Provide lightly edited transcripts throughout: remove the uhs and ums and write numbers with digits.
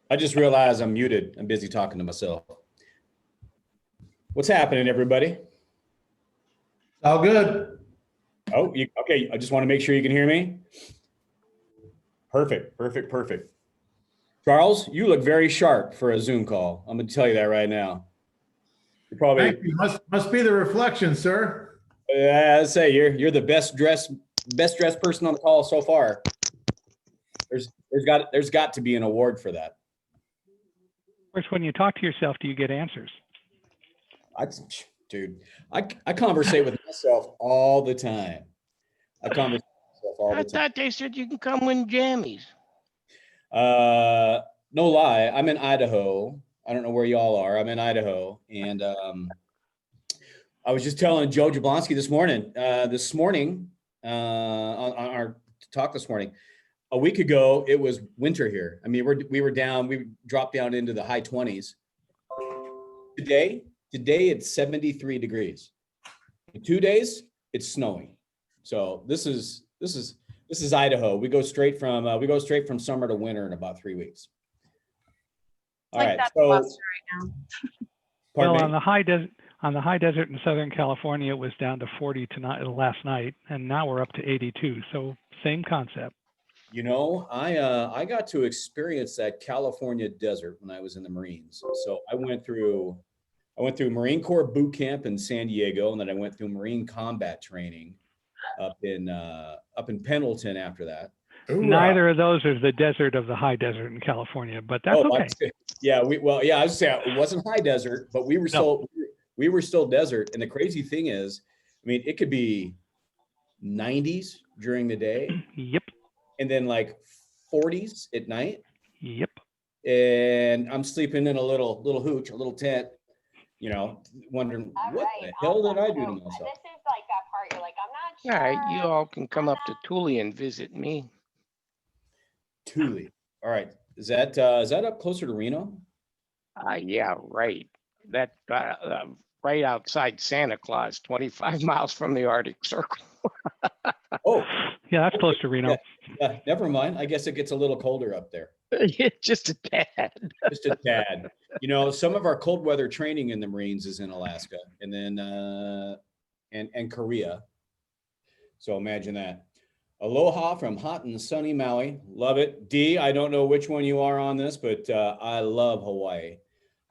I just realized I'm muted. I'm busy talking to myself. What's happening, everybody? All good. Oh, okay. I just want to make sure you can hear me. Perfect, perfect, perfect. Charles, you look very sharp for a Zoom call. I'm going to tell you that right now. You're probably, Thank you. Must be the reflection, sir. I say you're the best dressed person on the call so far. There's got to be an award for that. Of course, when you talk to yourself, do you get answers? Dude, I conversate with myself all the time. I conversate with myself all the I time. thought they said you can come win jammies. No lie, I'm in Idaho. I don't know where y'all are. I'm in Idaho, and I was just telling Joe Jablonski this morning on our talk this morning. A week ago, it was winter here. I mean, we dropped down into the high 20s. Today it's 73 degrees. In 2 days, it's snowing. So this is Idaho. We go straight from summer to winter in about 3 weeks. All right. That's So, Buster right now. pardon Well, me? on the high desert in Southern California, it was down to 40 last night, and now we're up to 82. So same concept. You know, I got to experience that California desert when I was in the Marines. So I went through Marine Corps boot camp in San Diego, and then I went through Marine combat training up in Pendleton after that. Hoorah. Neither of those is the desert of the high desert in California, but that's okay. Yeah, I was saying it wasn't high desert, but we were still desert. And the crazy thing is, I mean, it could be 90s during the day. Yep. And then like 40s at night. Yep. And I'm sleeping in a little hooch, a little tent, you know, wondering what the hell did I do to myself? This is like that part you're like, I'm not sure. All right, you all can come up to Thule and visit me. Thule. All right. Is that up closer to Reno? Yeah, right. That right outside Santa Claus, 25 miles from the Arctic Circle. Oh, Yeah, that's close to Reno. yeah, never mind. I guess it gets a little colder up there. Just a tad. Just a tad. You know, some of our cold weather training in the Marines is in Alaska, and then and Korea. So imagine that. Aloha from hot and sunny Maui. Love it. D, I don't know which one you are on this, but I love Hawaii.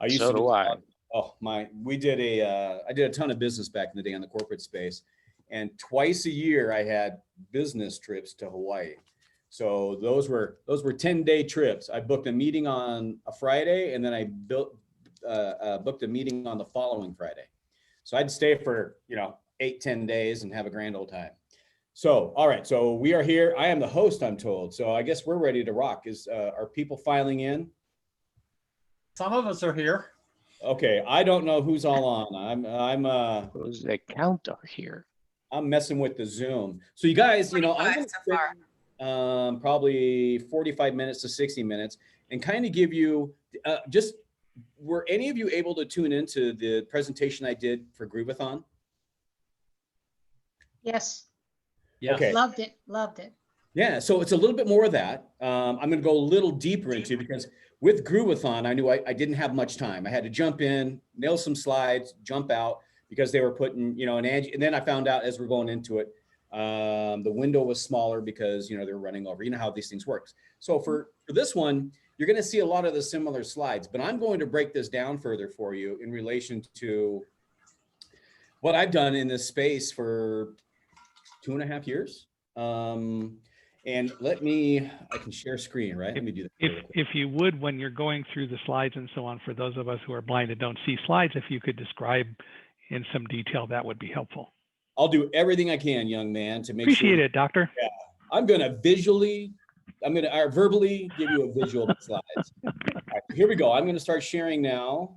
So do I. Oh my, I did a ton of business back in the day on the corporate space, and twice a year I had business trips to Hawaii. So those were 10-day trips. I booked a meeting on a Friday, and then I booked a meeting on the following Friday. So I'd stay for 8-10 days and have a grand old time. So all right, so we are here. I am the host, I'm told. So I guess we're ready to rock. Are people filing in? Some of us are here. Okay, I don't know who's all on. Who's the counter here? I'm messing with the Zoom. So you guys, I'm gonna so far. probably 45 minutes to 60 minutes and kind of give you were any of you able to tune into the presentation I did for Groovathon? Yes, Yes. Okay. loved it. Yeah, so it's a little bit more of that. I'm going to go a little deeper into, because with Groovathon, I knew I didn't have much time. I had to jump in, nail some slides, jump out, because they were putting, an Angie, and then I found out as we're going into it, the window was smaller because, they're running over. You know how these things work. So for this one, you're going to see a lot of the similar slides, but I'm going to break this down further for you in relation to what I've done in this space for 2.5 years. And I can share screen, right? Let me do that. If you would, when you're going through the slides and so on, for those of us who are blind and don't see slides, if you could describe in some detail, that would be helpful. I'll do everything I can, young man, to make Appreciate sure. it, Doctor. Yeah, I'm going to verbally give you a visual of the slides. All right, here we go. I'm going to start sharing now.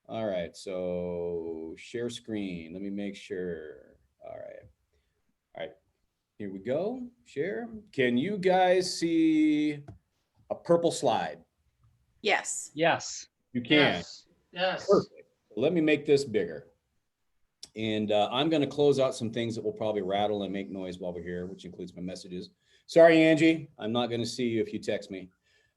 All right, so share screen. Let me make sure. All right, here we go. Share. Can you guys see a purple slide? Yes. Yes. You can. Yes. Perfect. Let me make this bigger. And I'm going to close out some things that will probably rattle and make noise while we're here, which includes my messages. Sorry, Angie, I'm not going to see you if you text me.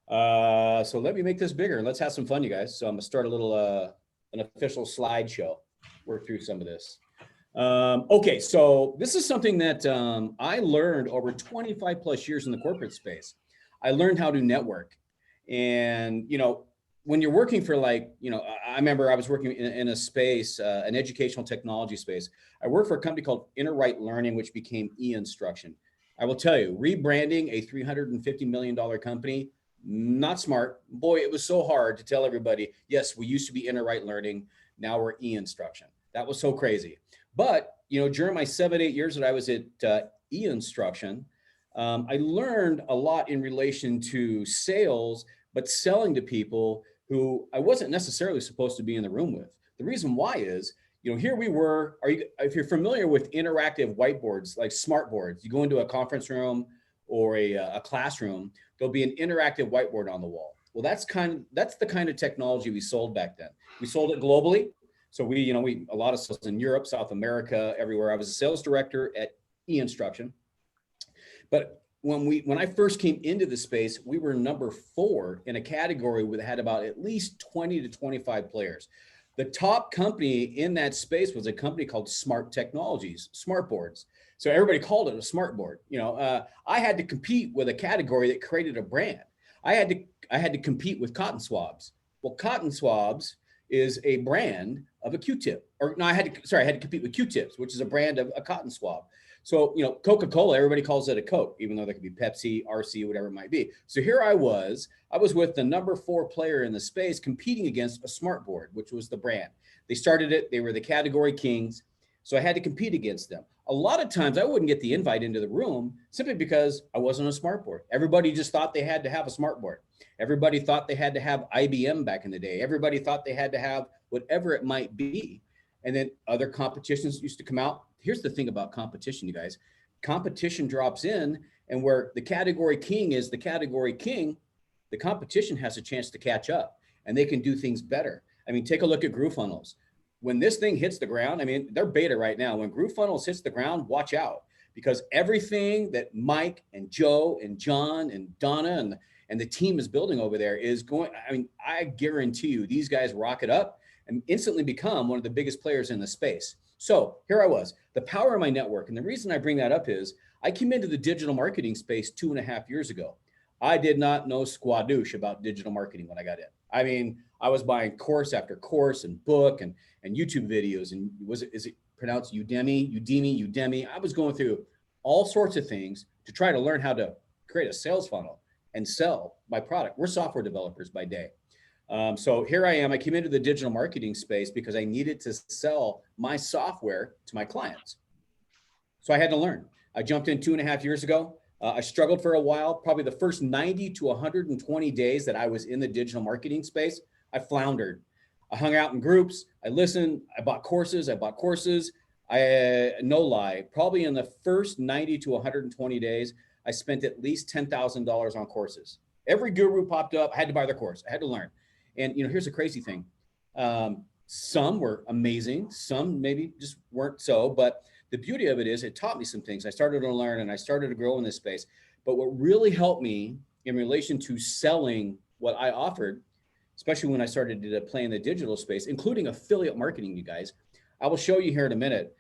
So let me make this bigger and let's have some fun, you guys. So I'm gonna start a little, an official slideshow, work through some of this. Okay, so this is something that I learned over 25 plus years in the corporate space. I learned how to network. And, you know, when you're working for like, you know, I remember I was working in a space, an educational technology space. I worked for a company called InterRight Learning, which became eInstruction. I will tell you, rebranding a $350 million company, not smart. Boy, it was so hard to tell everybody, yes, we used to be InterRight Learning. Now we're eInstruction. That was so crazy. But, you know, during my 7-8 years that I was at eInstruction, I learned a lot in relation to sales, but selling to people who I wasn't necessarily supposed to be in the room with. The reason why is, you know, here we were, if you're familiar with interactive whiteboards, like smart boards, you go into a conference room or a classroom, there'll be an interactive whiteboard on the wall. Well, that's the kind of technology we sold back then. We sold it globally. So we a lot of sales in Europe, South America, everywhere. I was a sales director at eInstruction. But when I first came into the space, we were number 4 in a category that had about at least 20 to 25 players. The top company in that space was a company called Smart Technologies, smart boards. So everybody called it a smart board. You know, I had to compete with a category that created a brand. I had to compete with cotton swabs. Well, cotton swabs is a brand of a Q-tip. Or no, I had to compete with Q-tips, which is a brand of a cotton swab. So, you know, Coca-Cola, everybody calls it a Coke, even though there could be Pepsi, RC, whatever it might be. So here I was with the number 4 player in the space competing against a smart board, which was the brand. They started it, they were the category kings. So I had to compete against them. A lot of times I wouldn't get the invite into the room simply because I wasn't a smart board. Everybody just thought they had to have a smart board. Everybody thought they had to have IBM back in the day. Everybody thought they had to have whatever it might be. And then other competitions used to come out. Here's the thing about competition, you guys. Competition drops in, and where the category king is the category king, the competition has a chance to catch up and they can do things better. I mean, take a look at GrooveFunnels. When this thing hits the ground, I mean, they're beta right now. When GrooveFunnels hits the ground, watch out, because everything that Mike and Joe and John and Donna and the team is building over there is going, I mean, I guarantee you these guys rock it up and instantly become one of the biggest players in the space. So here I was, the power of my network. And the reason I bring that up is I came into the digital marketing space 2.5 years ago. I did not know squadoosh about digital marketing when I got in. I mean, I was buying course after course and book and YouTube videos. And is it pronounced Udemy? I was going through all sorts of things to try to learn how to create a sales funnel and sell my product. We're software developers by day. So here I am. I came into the digital marketing space because I needed to sell my software to my clients. So I had to learn. I jumped in 2.5 years ago. I struggled for a while. Probably the first 90 to 120 days that I was in the digital marketing space, I floundered. I hung out in groups. I listened. I bought courses. No lie, probably in the first 90 to 120 days, I spent at least $10,000 on courses. Every guru popped up. I had to buy their course. I had to learn. And, you know, here's the crazy thing. Some were amazing. Some maybe just weren't so, but the beauty of it is it taught me some things. I started to learn and I started to grow in this space. But what really helped me in relation to selling what I offered, especially when I started to play in the digital space, including affiliate marketing, you guys, I will show you here in a minute.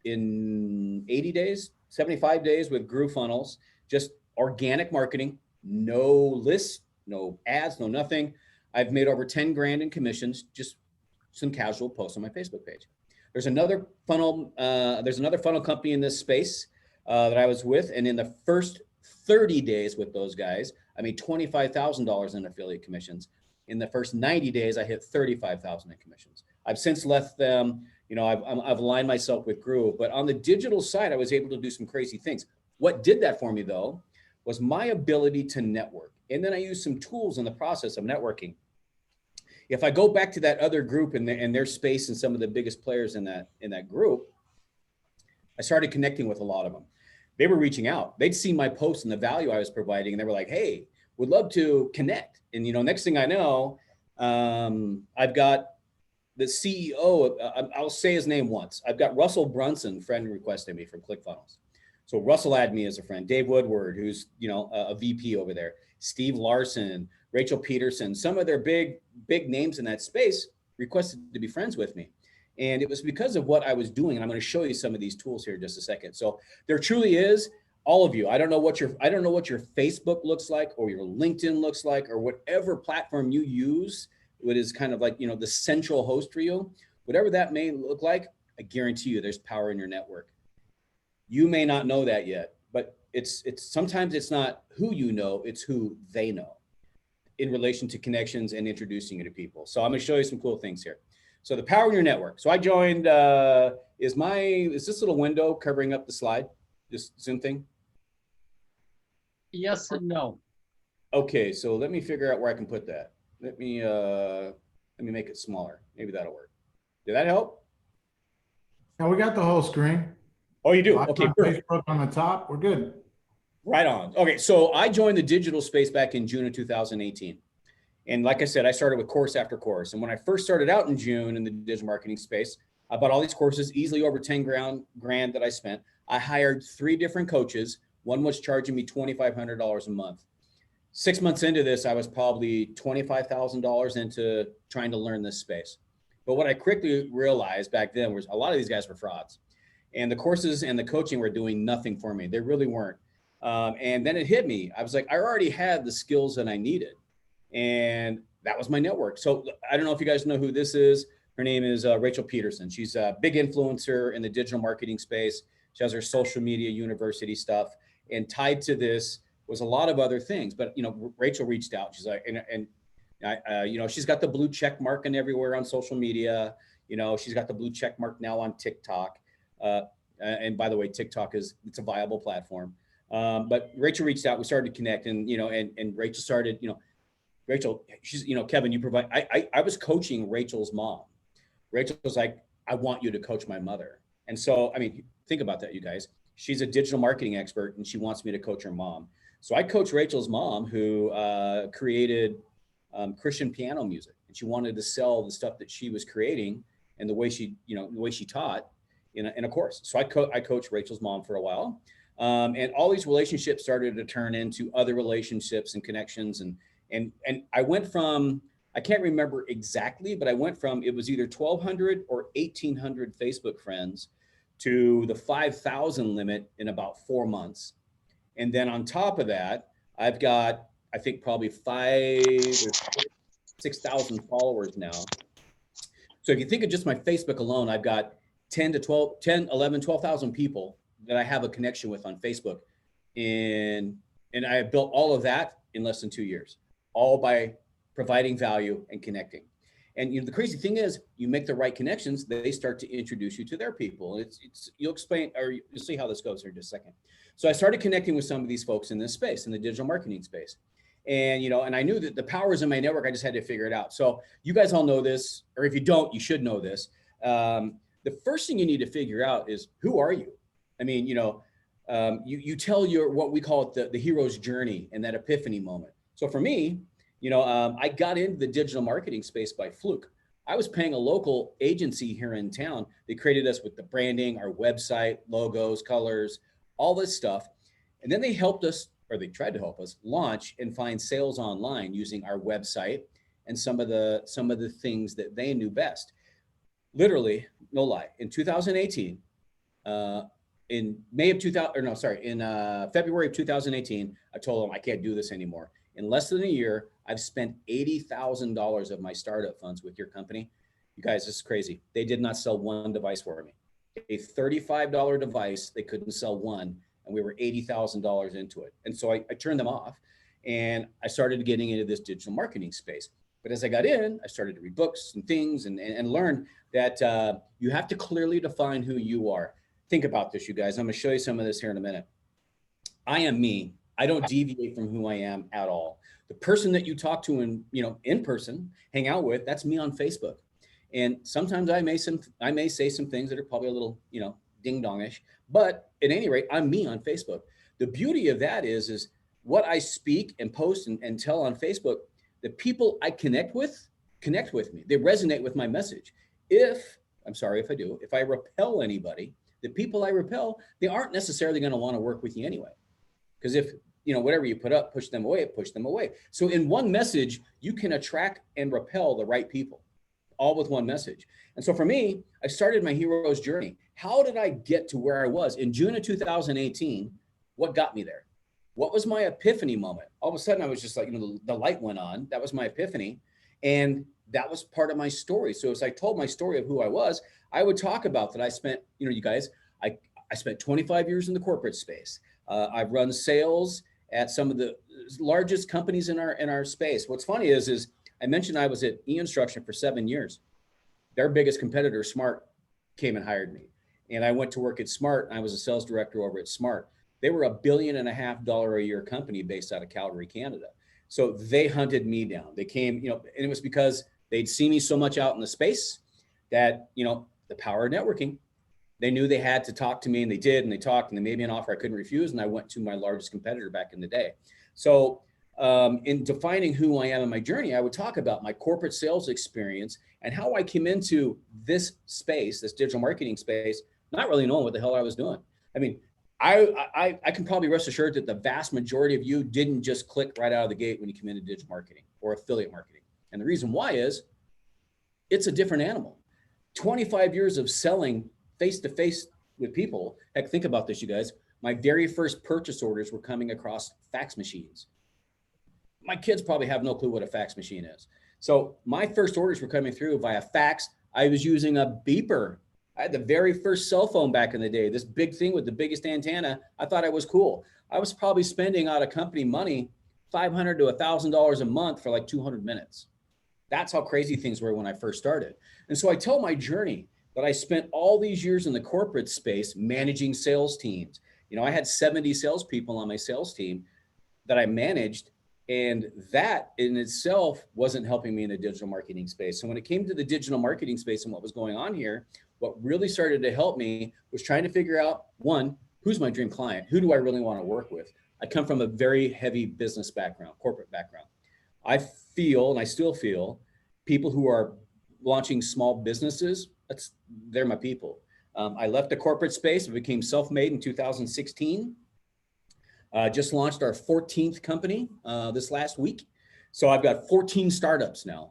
In 80 days, 75 days with GrooveFunnels, just organic marketing, no lists, no ads, no nothing. I've made over 10 grand in commissions, just some casual posts on my Facebook page. There's another funnel company in this space that I was with. And in the first 30 days with those guys, I made $25,000 in affiliate commissions. In the first 90 days, I hit $35,000 in commissions. I've since left them. You know, I've aligned myself with Groove, but on the digital side, I was able to do some crazy things. What did that for me though, was my ability to network. And then I used some tools in the process of networking. If I go back to that other group and their space and some of the biggest players in that group, I started connecting with a lot of them. They were reaching out. They'd seen my posts and the value I was providing, and they were like, hey, would love to connect. And, you know, next thing I know, I've got the CEO, I'll say his name once. I've got Russell Brunson friend requesting me from ClickFunnels. So Russell had me as a friend, Dave Woodward, who's, you know, a VP over there, Steve Larson, Rachel Peterson, some of their big names in that space requested to be friends with me. And it was because of what I was doing. And I'm going to show you some of these tools here in just a second. So there truly is, all of you, I don't know what your Facebook looks like, or your LinkedIn looks like, or whatever platform you use, what is kind of like, you know, the central host for you, whatever that may look like, I guarantee you there's power in your network. You may not know that yet, but it's sometimes it's not who you know, it's who they know in relation to connections and introducing you to people. So I'm going to show you some cool things here. So the power in your network. So I joined, is this little window covering up the slide, this Zoom thing? Yes and no. Okay, so let me figure out where I can put that. Let me make it smaller. Maybe that'll work. Did that help? Now we got the whole screen. Oh, you do? Live Okay, on perfect. Facebook on the top. We're good. Right on. Okay, so I joined the digital space back in June of 2018. And like I said, I started with course after course. And when I first started out in June in the digital marketing space, I bought all these courses, easily over 10 grand that I spent. I hired 3 different coaches. One was charging me $2,500 a month. 6 months into this, I was probably $25,000 into trying to learn this space. But what I quickly realized back then was a lot of these guys were frauds. And the courses and the coaching were doing nothing for me. They really weren't. And then it hit me. I was like, I already had the skills that I needed. And that was my network. So I don't know if you guys know who this is. Her name is Rachel Peterson. She's a big influencer in the digital marketing space. She has her social media university stuff. And tied to this was a lot of other things. But, you know, Rachel reached out. She's like, you know, she's got the blue check mark and everywhere on social media. You know, she's got the blue check mark now on TikTok. And by the way, TikTok it's a viable platform. But Rachel reached out, we started to connect, and, you know, and Rachel started, you know, Rachel, she's, you know, Kevin, you provide, I was coaching Rachel's mom. Rachel was like, I want you to coach my mother. And so, I mean, think about that, you guys. She's a digital marketing expert and she wants me to coach her mom. So I coached Rachel's mom, who created Christian piano music, and she wanted to sell the stuff that she was creating and the way she, you know, the way she taught in a course. So I coached Rachel's mom for a while. And all these relationships started to turn into other relationships and connections. And I went from, I can't remember exactly, but I went from, it was either 1,200 or 1,800 Facebook friends to the 5,000 limit in about 4 months. And then on top of that, I've got, I think probably 5,000 or 6,000 followers now. So if you think of just my Facebook alone, I've got 12,000 people that I have a connection with on Facebook. And I have built all of that in less than 2 years, all by providing value and connecting. And, you know, the crazy thing is, you make the right connections, they start to introduce you to their people. You'll explain, or you'll see how this goes here in just a second. So I started connecting with some of these folks in this space, in the digital marketing space. And, you know, and I knew that the powers in my network, I just had to figure it out. So you guys all know this, or if you don't, you should know this. The first thing you need to figure out is, who are you? I mean, you know, you tell what we call it the hero's journey and that epiphany moment. So for me, you know, I got into the digital marketing space by fluke. I was paying a local agency here in town. They created us with the branding, our website, logos, colors, all this stuff. And then they helped us, or they tried to help us, launch and find sales online using our website and some of the things that they knew best. Literally, no lie, in 2018, in February of 2018, I told them I can't do this anymore. In less than a year, I've spent $80,000 of my startup funds with your company. You guys, this is crazy. They did not sell one device for me. A $35 device, they couldn't sell one, and we were $80,000 into it. And so I turned them off, and I started getting into this digital marketing space. But as I got in, I started to read books and things and learn that you have to clearly define who you are. Think about this, you guys. I'm going to show you some of this here in a minute. I am me. I don't deviate from who I am at all. The person that you talk to in person, hang out with, that's me on Facebook. And sometimes I may say some things that are probably a little, you know, ding-dongish, but at any rate, I'm me on Facebook. The beauty of that is what I speak and post and tell on Facebook, the people I connect with me. They resonate with my message. If I repel anybody, the people I repel, they aren't necessarily going to want to work with you anyway. Because if, you know, whatever you put up, push them away, push them away. So in one message, you can attract and repel the right people, all with one message. And so for me, I started my hero's journey. How did I get to where I was? In June of 2018, what got me there? What was my epiphany moment? All of a sudden, I was just like, you know, the light went on. That was my epiphany. And that was part of my story. So as I told my story of who I was, I would talk about that I spent, you know, you guys, I spent 25 years in the corporate space. I've run sales at some of the largest companies in our space. What's funny is I mentioned I was at eInstruction for 7 years. Their biggest competitor, Smart, came and hired me. And I went to work at Smart. And I was a sales director over at Smart. They were $1.5 billion a year company based out of Calgary, Canada. So they hunted me down. They came, you know, and it was because they'd seen me so much out in the space that, you know, the power of networking, they knew they had to talk to me, and they did, and they talked, and they made me an offer I couldn't refuse. And I went to my largest competitor back in the day. So in defining who I am in my journey, I would talk about my corporate sales experience and how I came into this space, this digital marketing space, not really knowing what the hell I was doing. I mean, I can probably rest assured that the vast majority of you didn't just click right out of the gate when you come into digital marketing or affiliate marketing. And the reason why is it's a different animal. 25 years of selling face-to-face with people. Heck, think about this, you guys. My very first purchase orders were coming across fax machines. My kids probably have no clue what a fax machine is. So my first orders were coming through via fax. I was using a beeper. I had the very first cell phone back in the day, this big thing with the biggest antenna. I thought I was cool. I was probably spending out of company money, $500 to $1,000 a month for like 200 minutes. That's how crazy things were when I first started. And so I tell my journey that I spent all these years in the corporate space managing sales teams. You know, I had 70 salespeople on my sales team that I managed, and that in itself wasn't helping me in the digital marketing space. So when it came to the digital marketing space and what was going on here, what really started to help me was trying to figure out, one, who's my dream client? Who do I really want to work with? I come from a very heavy business background, corporate background. I feel, and I still feel, people who are launching small businesses, they're my people. I left the corporate space and became self-made in 2016. Just launched our 14th company this last week. So I've got 14 startups now.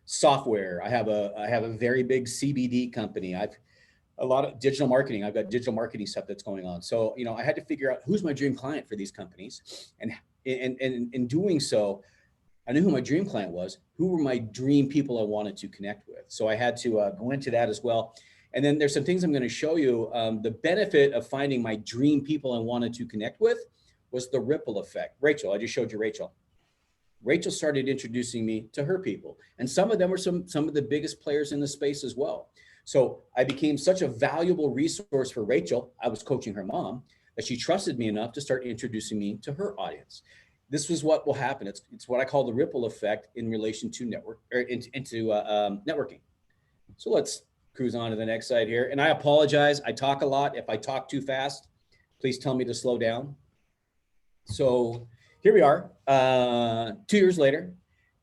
Software. I have a very big CBD company. I've a lot of digital marketing. I've got digital marketing stuff that's going on. So, you know, I had to figure out who's my dream client for these companies. And in doing so, I knew who my dream client was, who were my dream people I wanted to connect with. So I had to go into that as well. And then there's some things I'm going to show you. The benefit of finding my dream people I wanted to connect with was the ripple effect. Rachel, I just showed you Rachel. Rachel started introducing me to her people. And some of them were some of the biggest players in the space as well. So I became such a valuable resource for Rachel. I was coaching her mom, that she trusted me enough to start introducing me to her audience. This was what will happen. It's what I call the ripple effect in relation to networking. So let's cruise on to the next slide here. And I apologize. I talk a lot. If I talk too fast, please tell me to slow down. So here we are, 2 years later.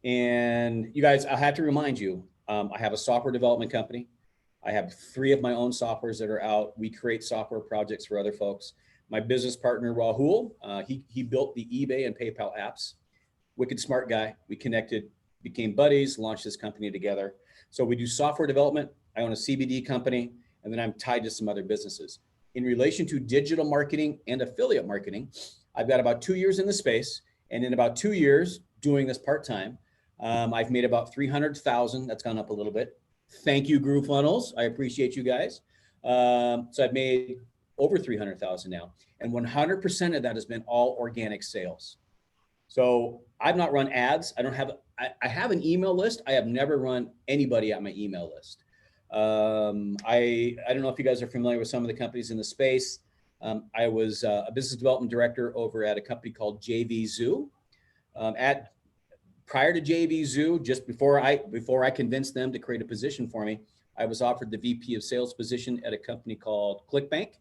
And you guys, I have to remind you, I have a software development company. I have 3 of my own softwares that are out. We create software projects for other folks. My business partner, Rahul, he built the eBay and PayPal apps. Wicked smart guy. We connected, became buddies, launched this company together. So we do software development. I own a CBD company, and then I'm tied to some other businesses. In relation to digital marketing and affiliate marketing, I've got about 2 years in the space. And in about 2 years doing this part-time, I've made about 300,000. That's gone up a little bit. Thank you, GrooveFunnels. I appreciate you guys. So I've made over 300,000 now. And 100% of that has been all organic sales. So I've not run ads. I have an email list. I have never run anybody at my email list. I don't know if you guys are familiar with some of the companies in the space. I was a business development director over at a company called JV Zoo. Prior to JV Zoo, just before I convinced them to create a position for me, I was offered the VP of sales position at a company called ClickBank.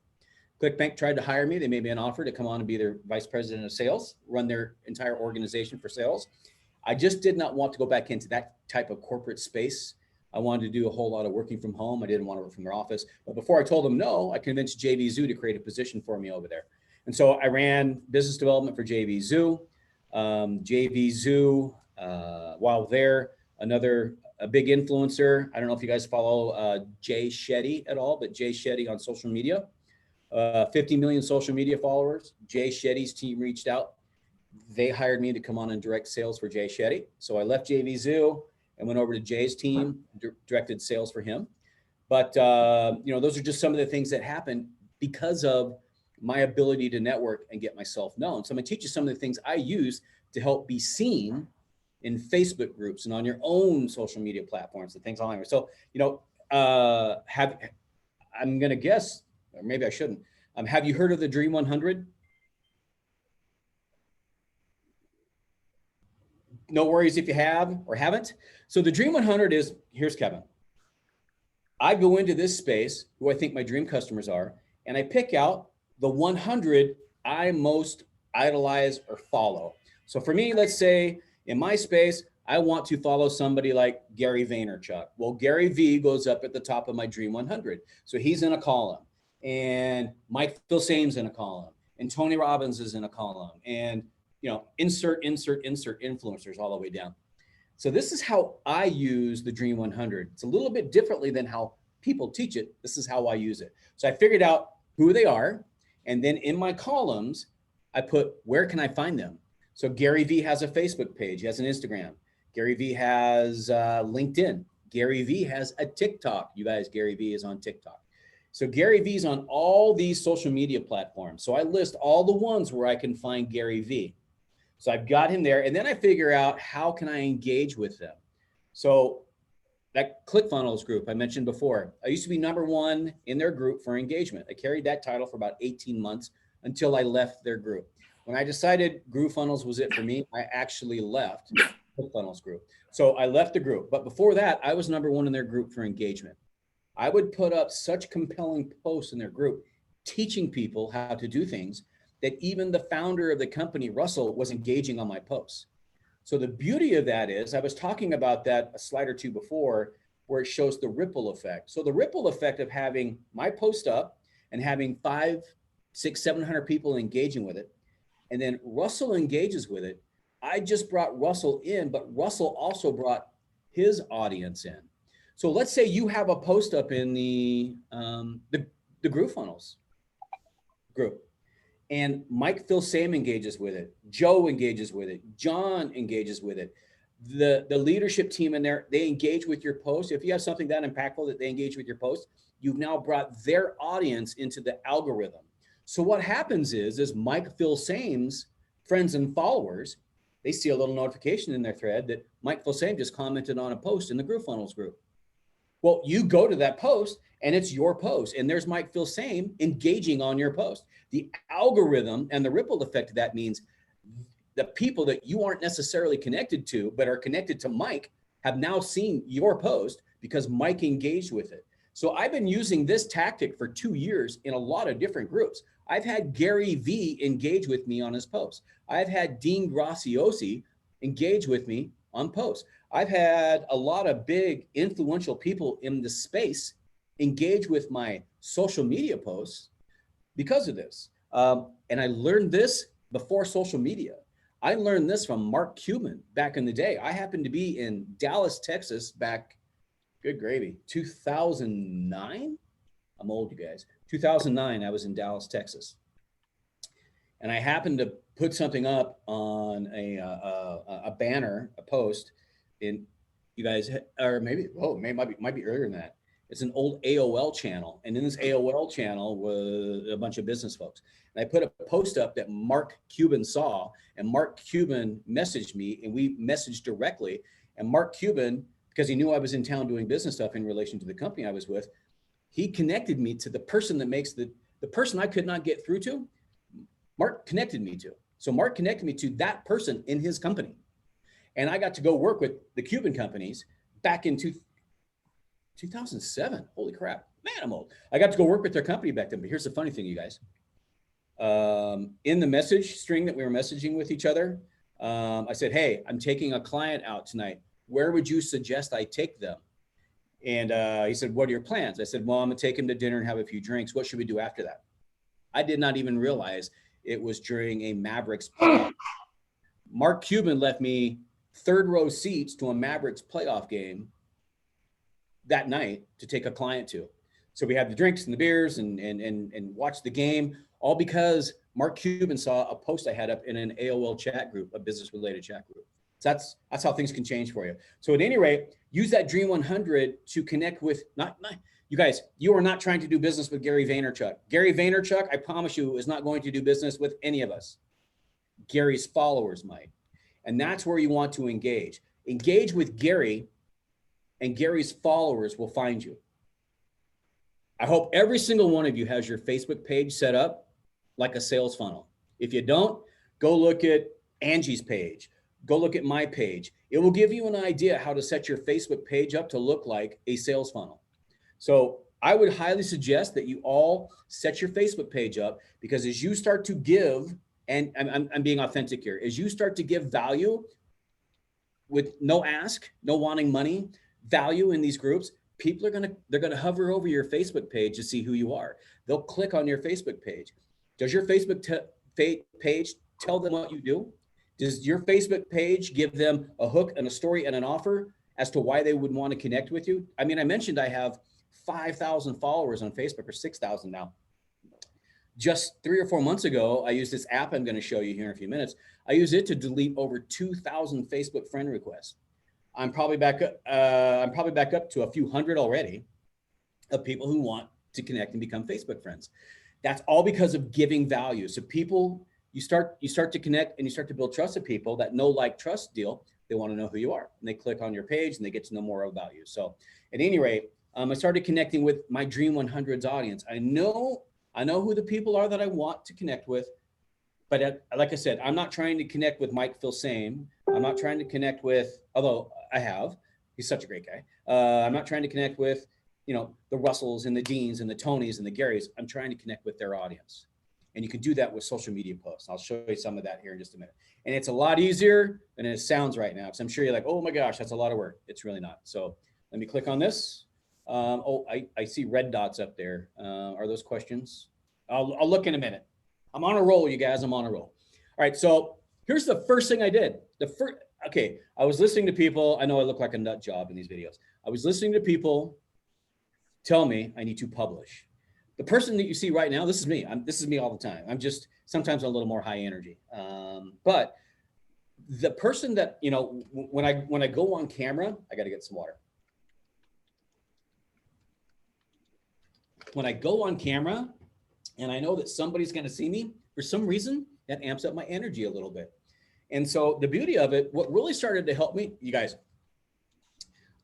ClickBank tried to hire me. They made me an offer to come on and be their vice president of sales, run their entire organization for sales. I just did not want to go back into that type of corporate space. I wanted to do a whole lot of working from home. I didn't want to work from their office. But before I told them no, I convinced JV Zoo to create a position for me over there. And so I ran business development for JV Zoo. JV Zoo, while there, a big influencer. I don't know if you guys follow Jay Shetty at all, but Jay Shetty on social media, 50 million social media followers. Jay Shetty's team reached out. They hired me to come on and direct sales for Jay Shetty. So I left JV Zoo and went over to Jay's team, directed sales for him. But those are just some of the things that happen because of my ability to network and get myself known. So I'm gonna teach you some of the things I use to help be seen in Facebook groups and on your own social media platforms and things online. So, I'm gonna guess, or maybe I shouldn't. Have you heard of the Dream 100? No worries if you have or haven't. So the Dream 100 is, here's Kevin. I go into this space, who I think my dream customers are, and I pick out the 100 I most idolize or follow. So for me, let's say in my space, I want to follow somebody like Gary Vaynerchuk. Well, Gary V goes up at the top of my Dream 100. So he's in a column, and Mike Filsame's in a column, and Tony Robbins is in a column, and insert influencers all the way down. So this is how I use the Dream 100. It's a little bit differently than how people teach it. This is how I use it. So I figured out who they are. And then in my columns, I put, where can I find them? So Gary V has a Facebook page. He has an Instagram. Gary V has LinkedIn. Gary V has a TikTok. You guys, Gary V is on TikTok. So Gary V's on all these social media platforms. So I list all the ones where I can find Gary V. So I've got him there, and then I figure out how can I engage with them. So that ClickFunnels group I mentioned before, I used to be #1 in their group for engagement. I carried that title for about 18 months until I left their group. When I decided GrooveFunnels was it for me, I actually left ClickFunnels group. So I left the group, but before that, I was #1 in their group for engagement. I would put up such compelling posts in their group, teaching people how to do things, that even the founder of the company, Russell, was engaging on my posts. So the beauty of that is, I was talking about that a slide or two before, where it shows the ripple effect. So the ripple effect of having my post up and having 500, 600, 700 people engaging with it, and then Russell engages with it. I just brought Russell in, but Russell also brought his audience in. So let's say you have a post up in the GrooveFunnels group, and Mike Filsame engages with it, Joe engages with it, John engages with it. The leadership team in there, they engage with your post. If you have something that impactful that they engage with your post, you've now brought their audience into the algorithm. So what happens is Mike Filsame's friends and followers, they see a little notification in their thread that Mike Filsame just commented on a post in the GrooveFunnels group. Well, you go to that post and it's your post, and there's Mike Filsame engaging on your post. The algorithm and the ripple effect of that means the people that you aren't necessarily connected to, but are connected to Mike, have now seen your post because Mike engaged with it. So I've been using this tactic for 2 years in a lot of different groups. I've had Gary V engage with me on his posts. I've had Dean Graziosi engage with me on posts. I've had a lot of big influential people in the space engage with my social media posts because of this. And I learned this before social media. I learned this from Mark Cuban back in the day. I happened to be in Dallas, Texas back, good gravy, 2009? I'm old, you guys. 2009, I was in Dallas, Texas. And I happened to put something up on a banner, a post in, you guys, or maybe, might be earlier than that. It's an old AOL channel. And in this AOL channel was a bunch of business folks. And I put a post up that Mark Cuban saw, and Mark Cuban messaged me, and we messaged directly. And Mark Cuban, because he knew I was in town doing business stuff in relation to the company I was with, he connected me to the person that makes the person I could not get through to, Mark connected me to. So Mark connected me to that person in his company. And I got to go work with the Cuban companies back in 2007. Holy crap, man, I'm old. I got to go work with their company back then. But here's the funny thing, you guys. In the message string that we were messaging with each other, I said, hey, I'm taking a client out tonight. Where would you suggest I take them? And he said, what are your plans? I said, well, I'm gonna take him to dinner and have a few drinks. What should we do after that? I did not even realize it was during a Mavericks playoff. Mark Cuban left me third row seats to a Mavericks playoff game that night to take a client to. So we had the drinks and the beers and watched the game, all because Mark Cuban saw a post I had up in an AOL chat group, a business related chat group. So that's how things can change for you. So at any rate, use that Dream 100 to connect with, not you guys, you are not trying to do business with Gary Vaynerchuk. Gary Vaynerchuk, I promise you, is not going to do business with any of us. Gary's followers might. And that's where you want to engage. Engage with Gary, and Gary's followers will find you. I hope every single one of you has your Facebook page set up like a sales funnel. If you don't, go look at Angie's page. Go look at my page. It will give you an idea how to set your Facebook page up to look like a sales funnel. So I would highly suggest that you all set your Facebook page up, because as you start to give, and I'm being authentic here, as you start to give value with no ask, no wanting money, value in these groups, people are they're gonna hover over your Facebook page to see who you are. They'll click on your Facebook page. Does your Facebook page tell them what you do? Does your Facebook page give them a hook and a story and an offer as to why they would want to connect with you? I mean, I mentioned I have 5,000 followers on Facebook, or 6,000 now. Just 3 or 4 months ago, I used this app I'm going to show you here in a few minutes. I use it to delete over 2,000 Facebook friend requests. I'm probably back up to a few hundred already of people who want to connect and become Facebook friends. That's all because of giving value. So people, you start to connect and you start to build trust with people. That know, like, trust deal. They want to know who you are, and they click on your page and they get to know more about you. So at any rate, I started connecting with my Dream 100's audience. I know who the people are that I want to connect with, but like I said, I'm not trying to connect with Mike Filsaime. I'm not trying to connect with, although I have, he's such a great guy. I'm not trying to connect with, the Russells and the Deans and the Tonys and the Garys. I'm trying to connect with their audience. And you can do that with social media posts. I'll show you some of that here in just a minute. And it's a lot easier than it sounds right now, because I'm sure you're like, oh my gosh, that's a lot of work. It's really not. So let me click on this. I see red dots up there. Are those questions? I'll look in a minute. I'm on a roll, you guys. I'm on a roll. All right. So here's the first thing I did. Okay. I was listening to people. I know I look like a nut job in these videos. I was listening to people tell me I need to publish. The person that you see right now, this is me. This is me all the time. I'm just sometimes a little more high energy. But the person that, when I go on camera, I got to get some water. When I go on camera and I know that somebody's going to see me, for some reason, that amps up my energy a little bit. And so the beauty of it, what really started to help me, you guys,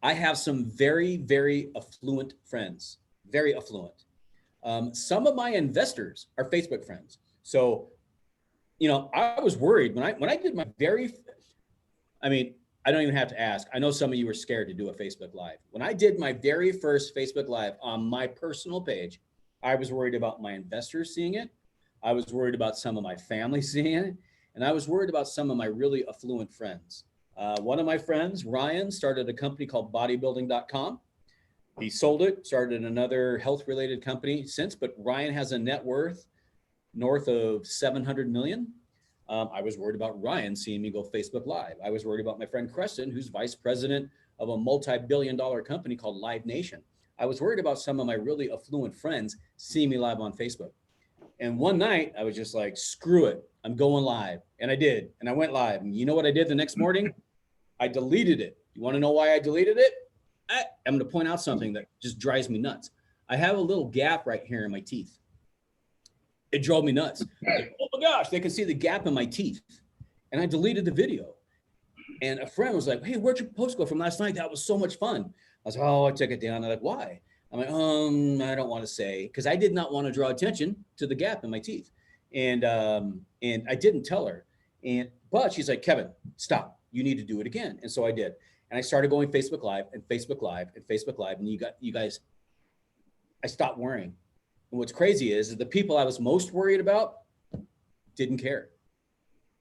I have some very, very affluent friends, very affluent. Some of my investors are Facebook friends. So, I was worried when I did my I don't even have to ask. I know some of you were scared to do a Facebook Live. When I did my very first Facebook Live on my personal page, I was worried about my investors seeing it. I was worried about some of my family seeing it. And I was worried about some of my really affluent friends. One of my friends, Ryan, started a company called bodybuilding.com. He sold it, started another health-related company since, but Ryan has a net worth north of 700 million. I was worried about Ryan seeing me go Facebook Live. I was worried about my friend Creston, who's vice president of a multi-billion-dollar company called Live Nation. I was worried about some of my really affluent friends seeing me live on Facebook. And one night I was just like, screw it, I'm going live. And I did, and I went live. And you know what I did the next morning? I deleted it. You want to know why I deleted it? I'm going to point out something that just drives me nuts. I have a little gap right here in my teeth. It drove me nuts. Like, oh my gosh, they can see the gap in my teeth. And I deleted the video. And a friend was like, hey, where'd your post go from last night? That was so much fun. I was like, oh, I took it down. I'm like, why? I'm like, I don't want to say, because I did not want to draw attention to the gap in my teeth. And I didn't tell her. But she's like, Kevin, stop. You need to do it again. And so I did. And I started going Facebook Live and Facebook Live and Facebook Live. And you guys, I stopped worrying. And what's crazy is the people I was most worried about didn't care.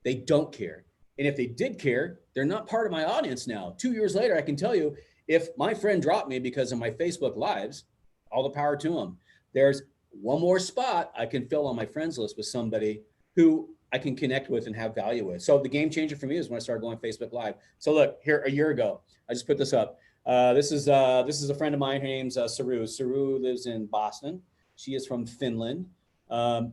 They don't care. And if they did care, they're not part of my audience now. 2 years later, I can tell you, if my friend dropped me because of my Facebook lives, all the power to him. There's one more spot I can fill on my friends list with somebody who I can connect with and have value with. So the game changer for me is when I started going Facebook Live. So look, here a year ago, I just put this up. This is a friend of mine. Her name's Saru. Saru lives in Boston. She is from Finland.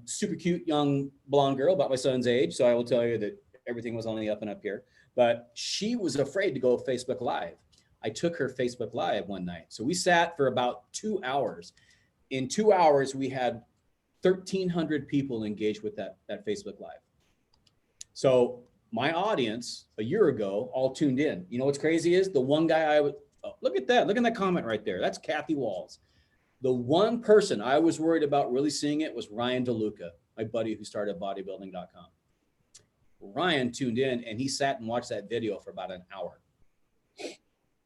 Super cute young blonde girl, about my son's age. So I will tell you that everything was on the up and up here. But she was afraid to go Facebook Live. I took her Facebook Live one night. So we sat for about 2 hours. In 2 hours, we had 1,300 people engaged with that Facebook Live. So my audience a year ago all tuned in. You know what's crazy is the one guy look at that. Look at that comment right there. That's Kathy Walls. The one person I was worried about really seeing it was Ryan DeLuca, my buddy who started bodybuilding.com. Ryan tuned in and he sat and watched that video for about an hour.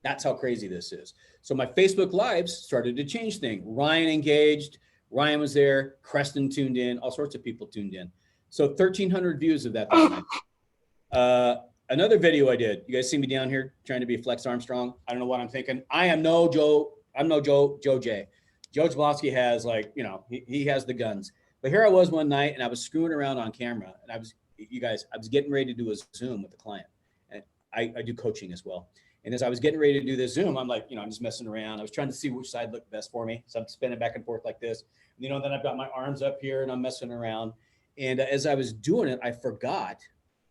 That's how crazy this is. So my Facebook Lives started to change things. Ryan engaged. Ryan was there. Creston tuned in. All sorts of people tuned in. So 1,300 views of that night. Another video I did. You guys see me down here trying to be Flex Armstrong? I don't know what I'm thinking. I am no Joe. I'm no Joe J. Joe Jablonski has he has the guns. But here I was one night and I was screwing around on camera and I was getting ready to do a Zoom with the client. And I do coaching as well. And as I was getting ready to do this Zoom, I'm like, I'm just messing around. I was trying to see which side looked best for me. So I'm spinning back and forth like this. And, then I've got my arms up here and I'm messing around. And as I was doing it, I forgot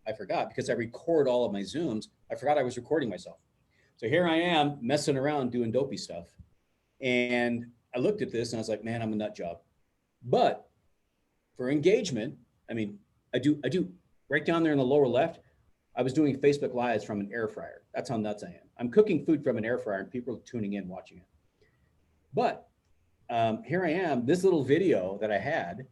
because I record all of my Zooms. I forgot I was recording myself. So here I am messing around doing dopey stuff. And I looked at this and I was like, man, I'm a nut job. But for engagement, I do right down there in the lower left, I was doing Facebook Lives from an air fryer. That's how nuts I am. I'm cooking food from an air fryer and people are tuning in, watching it. But here I am, this little video that I had,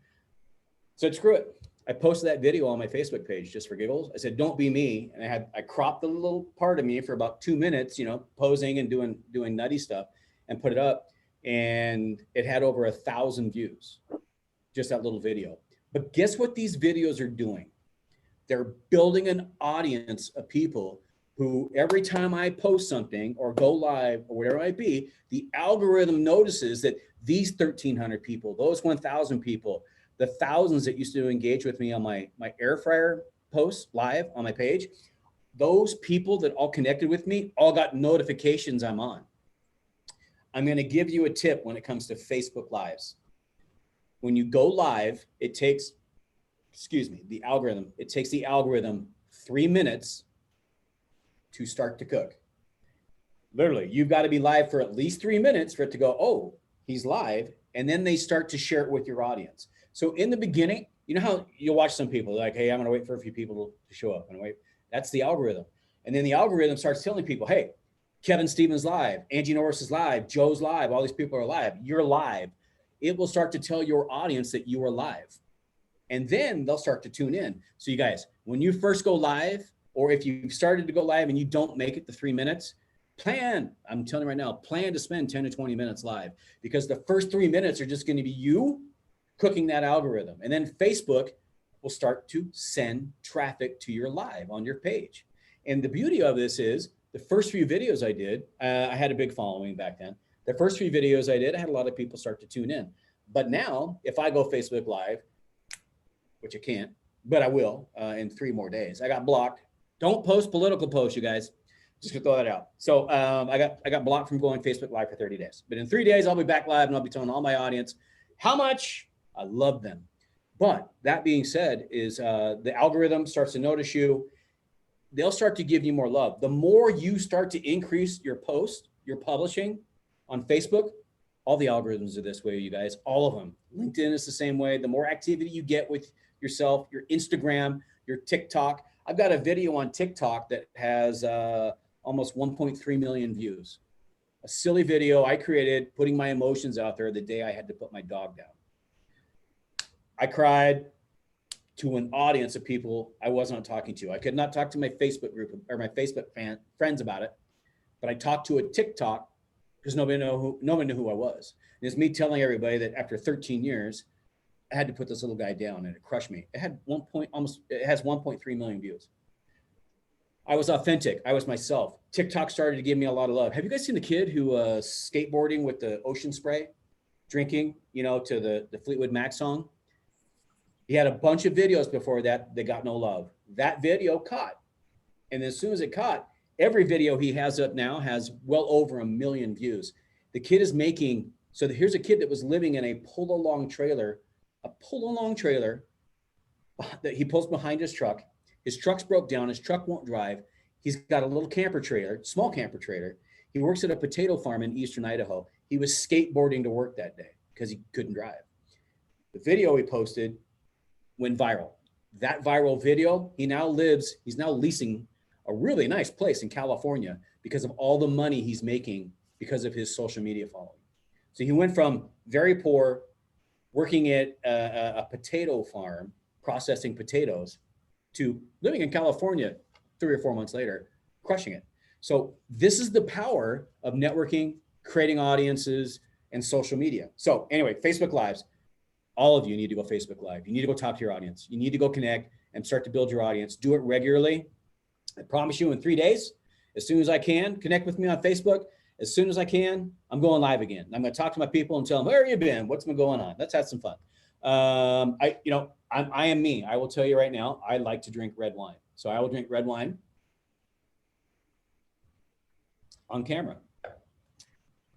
said, screw it. I posted that video on my Facebook page just for giggles. I said, don't be me. And I cropped the little part of me for about 2 minutes, posing and doing nutty stuff and put it up. And it had over 1,000 views, just that little video. But guess what these videos are doing? They're building an audience of people who every time I post something or go live or whatever it might be, the algorithm notices that these 1,300 people, those 1,000 people, the thousands that used to engage with me on my air fryer posts live on my page, those people that all connected with me all got notifications I'm on. I'm going to give you a tip when it comes to Facebook Lives. When you go live, it takes the algorithm 3 minutes to start to cook. Literally, you've got to be live for at least 3 minutes for it to go, oh, he's live. And then they start to share it with your audience. So in the beginning, you know how you'll watch some people like, hey, I'm going to wait for a few people to show up and wait. That's the algorithm. And then the algorithm starts telling people, hey, Kevin Stevens live, Angie Norris is live, Joe's live, all these people are live. You're live. It will start to tell your audience that you are live. And then they'll start to tune in. So you guys, when you first go live, or if you've started to go live and you don't make it to 3 minutes, I'm telling you right now, plan to spend 10 to 20 minutes live, because the first 3 minutes are just going to be you cooking that algorithm. And then Facebook will start to send traffic to your live on your page. And the beauty of this is the first few videos I did, I had a big following back then. The first few videos I did, I had a lot of people start to tune in. But now if I go Facebook Live, which I can't, but I will in 3 more days. I got blocked. Don't post political posts, you guys. Just gonna throw that out. So I got blocked from going Facebook Live for 30 days. But in 3 days, I'll be back live and I'll be telling all my audience how much I love them. But that being said, is the algorithm starts to notice you. They'll start to give you more love. The more you start to increase your post, your publishing on Facebook, all the algorithms are this way, you guys, all of them. LinkedIn is the same way. The more activity you get with yourself, your Instagram, your TikTok. I've got a video on TikTok that has almost 1.3 million views. A silly video I created putting my emotions out there the day I had to put my dog down. I cried to an audience of people I wasn't talking to. I could not talk to my Facebook group or my Facebook friends about it, but I talked to a TikTok because nobody knew who I was. And it's me telling everybody that after 13 years, I had to put this little guy down and it crushed me. It had it has 1.3 million views. I was authentic. I was myself. TikTok started to give me a lot of love. Have you guys seen the kid who skateboarding with the ocean spray, drinking, to the Fleetwood Mac song? He had a bunch of videos before that got no love. That video caught. And as soon as it caught, every video he has up now has well over 1 million views. The kid is making, so here's a kid that was living in a pull-along trailer that he pulls behind his truck. His truck's broke down. His truck won't drive. He's got a little camper trailer, small camper trailer. He works at a potato farm in Eastern Idaho. He was skateboarding to work that day because he couldn't drive. The video he posted went viral. That viral video, he's now leasing a really nice place in California because of all the money he's making because of his social media following. So he went from very poor, working at a potato farm, processing potatoes, to living in California 3 or 4 months later, crushing it. So this is the power of networking, creating audiences, and social media. So anyway, Facebook Lives, all of you need to go Facebook Live. You need to go talk to your audience. You need to go connect and start to build your audience. Do it regularly. I promise you in 3 days, as soon as I can, connect with me on Facebook. As soon as I can, I'm going live again. I'm going to talk to my people and tell them, where have you been? What's been going on? Let's have some fun. I am me. I will tell you right now, I like to drink red wine. So I will drink red wine on camera.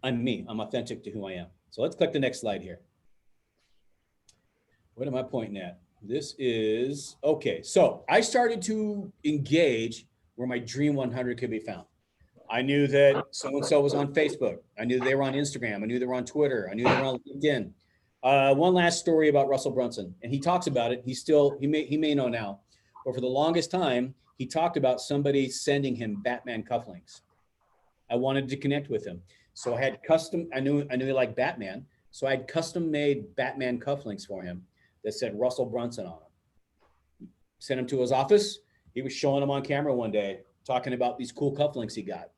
I'm me. I'm authentic to who I am. So let's click the next slide here. What am I pointing at? This is, okay. So I started to engage where my Dream 100 could be found. I knew that so-and-so was on Facebook. I knew they were on Instagram. I knew they were on Twitter. I knew they were on LinkedIn. One last story about Russell Brunson, and he talks about it. he may know now, but for the longest time, he talked about somebody sending him Batman cufflinks. I wanted to connect with him. So I had I knew he liked Batman. So I had custom made Batman cufflinks for him that said Russell Brunson on them. Sent him to his office. He was showing them on camera one day, talking about these cool cufflinks he got.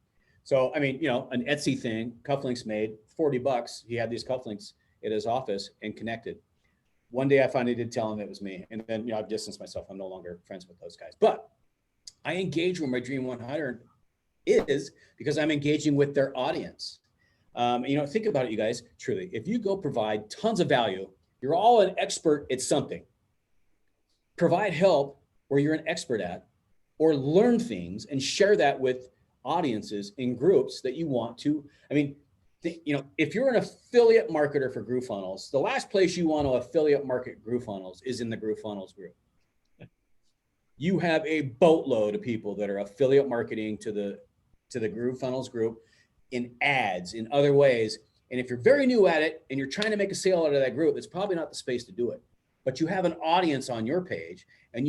So, I mean, an Etsy thing, cufflinks made, $40. He had these cufflinks at his office and connected. One day I finally did tell him it was me. And then, I've distanced myself. I'm no longer friends with those guys. But I engage where my Dream 100 is because I'm engaging with their audience. Think about it, you guys, truly. If you go provide tons of value, you're all an expert at something. Provide help where you're an expert at, or learn things and share that with audiences in groups that you want to. If you're an affiliate marketer for GrooveFunnels, the last place you want to affiliate market GrooveFunnels is in the GrooveFunnels group. You have a boatload of people that are affiliate marketing to the GrooveFunnels group in ads, in other ways. And if you're very new at it and you're trying to make a sale out of that group, it's probably not the space to do it. But you have an audience on your page, and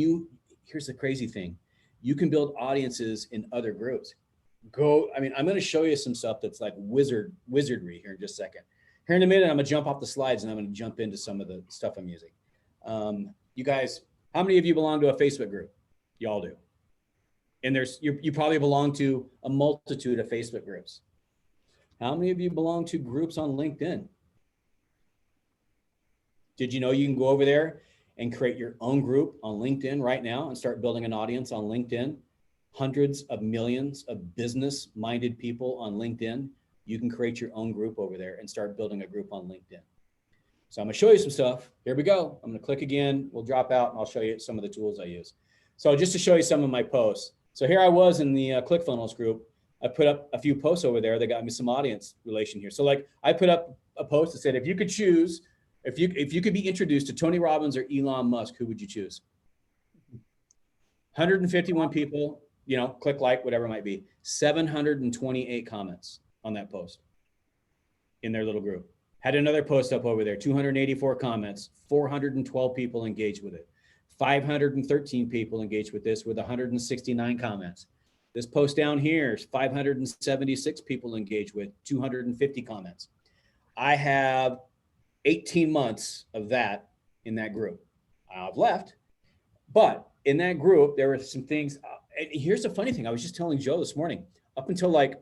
here's the crazy thing. You can build audiences in other groups. I'm going to show you some stuff that's like wizardry here in just a second. Here in a minute, I'm going to jump off the slides and I'm going to jump into some of the stuff I'm using. You guys, how many of you belong to a Facebook group? You all do. And you probably belong to a multitude of Facebook groups. How many of you belong to groups on LinkedIn? Did you know you can go over there and create your own group on LinkedIn right now and start building an audience on LinkedIn? Hundreds of millions of business-minded people on LinkedIn. You can create your own group over there and start building a group on LinkedIn. So I'm gonna show you some stuff. Here we go. I'm gonna click again. We'll drop out and I'll show you some of the tools I use. So just to show you some of my posts. So here I was in the ClickFunnels group. I put up a few posts over there that got me some audience relation here. So like I put up a post that said, if you could choose, if you could be introduced to Tony Robbins or Elon Musk, who would you choose? 151 people, click like, whatever it might be. 728 comments on that post in their little group. Had another post up over there, 284 comments, 412 people engaged with it. 513 people engaged with this with 169 comments. This post down here is 576 people engaged with 250 comments. I have 18 months of that in that group. I've left, but in that group, there were some things. And here's the funny thing. I was just telling Joe this morning, up until like a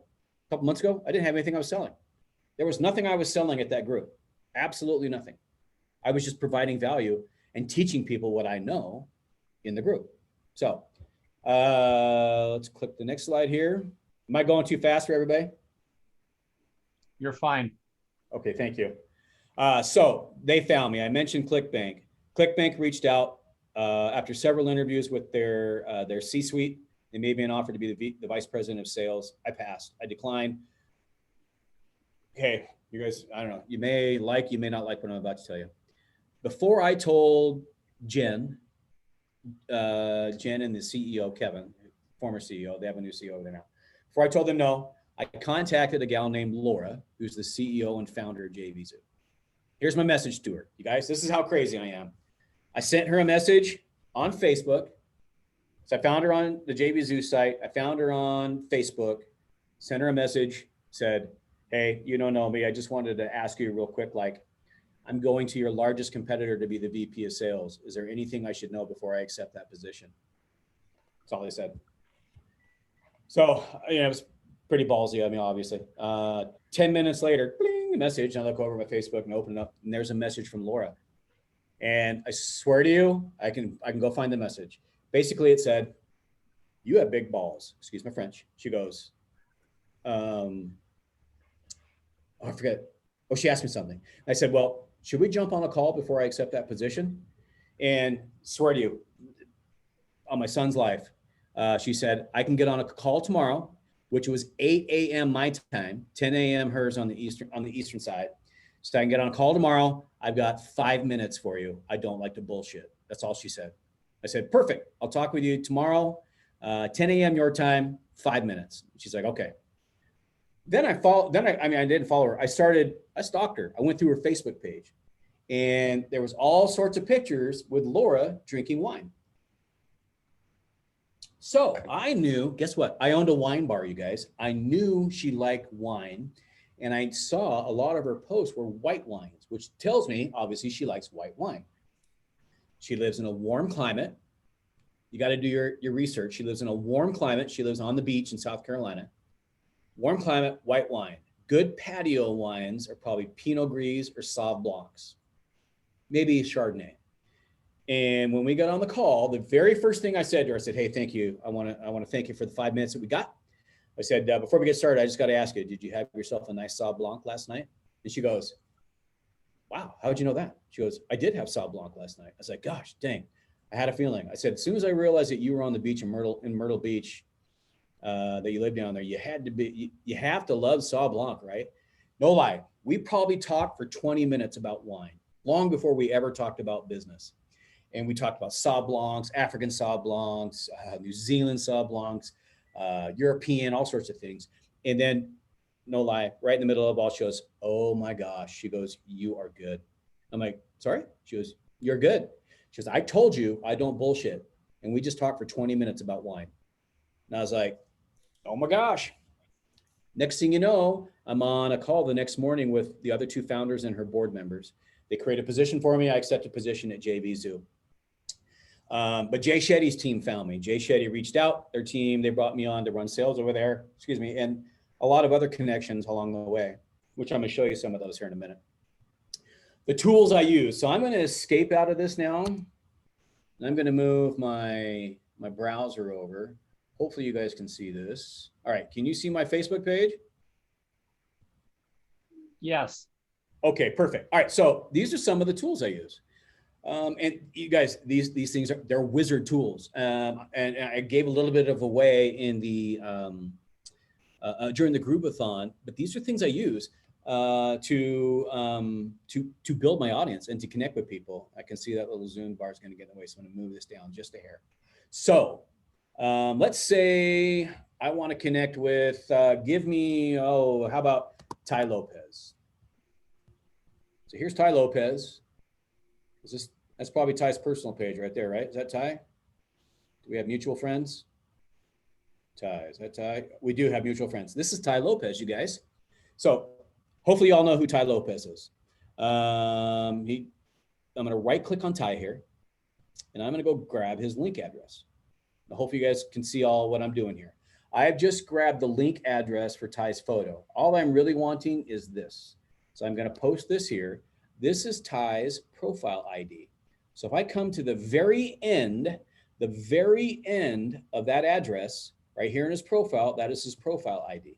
couple months ago, I didn't have anything I was selling. There was nothing I was selling at that group. Absolutely nothing. I was just providing value and teaching people what I know in the group. So Let's click the next slide here. Am I going too fast for everybody? You're fine. Okay, thank you. So they found me. I mentioned ClickBank. ClickBank reached out after several interviews with their C-suite. They made me an offer to be the vice president of sales. I passed. I declined. Okay, you guys, I don't know. You may like, you may not like what I'm about to tell you. Before I told Jen and the CEO, Kevin, former CEO, they have a new CEO over there now. Before I told them no, I contacted a gal named Laura, who's the CEO and founder of JVZoo. Here's my message to her. You guys, this is how crazy I am. I sent her a message on Facebook. So I found her on the JVZoo site. I found her on Facebook, sent her a message, said, hey, you don't know me. I just wanted to ask you real quick, like, I'm going to your largest competitor to be the VP of sales. Is there anything I should know before I accept that position? That's all they said. So, it was pretty ballsy. I mean, obviously. 10 minutes later, bling, a message. I look over my Facebook and open it up, and there's a message from Laura. And I swear to you, I can go find the message. Basically, it said, you have big balls. Excuse my French. She goes, I forget. Oh, she asked me something. I said, well, should we jump on a call before I accept that position? And swear to you, on my son's life, she said, I can get on a call tomorrow, which was 8 a.m. my time, 10 a.m. hers on the eastern side. So I can get on a call tomorrow. I've got 5 minutes for you. I don't like to bullshit. That's all she said. I said, perfect. I'll talk with you tomorrow, 10 a.m. your time, 5 minutes. She's like, okay. Then I didn't follow her. I stalked her. I went through her Facebook page, and there was all sorts of pictures with Laura drinking wine. So I knew, guess what? I owned a wine bar, you guys. I knew she liked wine, and I saw a lot of her posts were white wines, which tells me, obviously, she likes white wine. She lives in a warm climate. You got to do your research. She lives in a warm climate. She lives on the beach in South Carolina. Warm climate, white wine. Good patio wines are probably Pinot Gris or Sauv Blancs, maybe Chardonnay. And when we got on the call, the very first thing I said to her, I said, hey, thank you. I want to thank you for the 5 minutes that we got. I said, before we get started, I just got to ask you, did you have yourself a nice Sauv Blanc last night? And she goes, wow, how'd you know that? She goes, I did have Sauv Blanc last night. I was like, gosh, dang, I had a feeling. I said, as soon as I realized that you were on the beach in Myrtle Beach, that you live down there, you have to love Sauv Blanc, right? No lie. We probably talked for 20 minutes about wine, long before we ever talked about business. And we talked about Sauv Blancs, African Sauv Blancs, New Zealand Sauv Blancs, European, all sorts of things. And then, no lie, right in the middle of all, she goes, oh my gosh. She goes, you are good. I'm like, sorry? She goes, you're good. She goes, I told you I don't bullshit. And we just talked for 20 minutes about wine. And I was like, oh my gosh. Next thing you know, I'm on a call the next morning with the other two founders and her board members. They created a position for me. I accepted a position at JVZoo. But Jay Shetty's team found me. Jay Shetty reached out, their team, they brought me on to run sales over there, and a lot of other connections along the way, which I'm gonna show you some of those here in a minute. The tools I use. So I'm gonna escape out of this now. And I'm gonna move my browser over. Hopefully you guys can see this. All right, can you see my Facebook page? Yes. Okay, perfect. All right, so these are some of the tools I use. And you guys, these things they're wizard tools. And I gave a little bit of away in the during the Groovathon, but these are things I use to build my audience and to connect with people. I can see that little Zoom bar is going to get in the way, so I'm going to move this down just a hair. So let's say I want to connect with, how about Ty Lopez? So here's Ty Lopez. That's probably Ty's personal page right there, right? Is that Ty? Do we have mutual friends? Ty, is that Ty? We do have mutual friends. This is Ty Lopez, you guys. So hopefully you all know who Ty Lopez is. I'm going to right click on Ty here, and I'm going to go grab his link address. I hope you guys can see all what I'm doing here. I have just grabbed the link address for Ty's photo. All I'm really wanting is this. So I'm going to post this here. This is Ty's profile ID. So if I come to the very end The very end of that address, right here in his profile, that is his profile ID.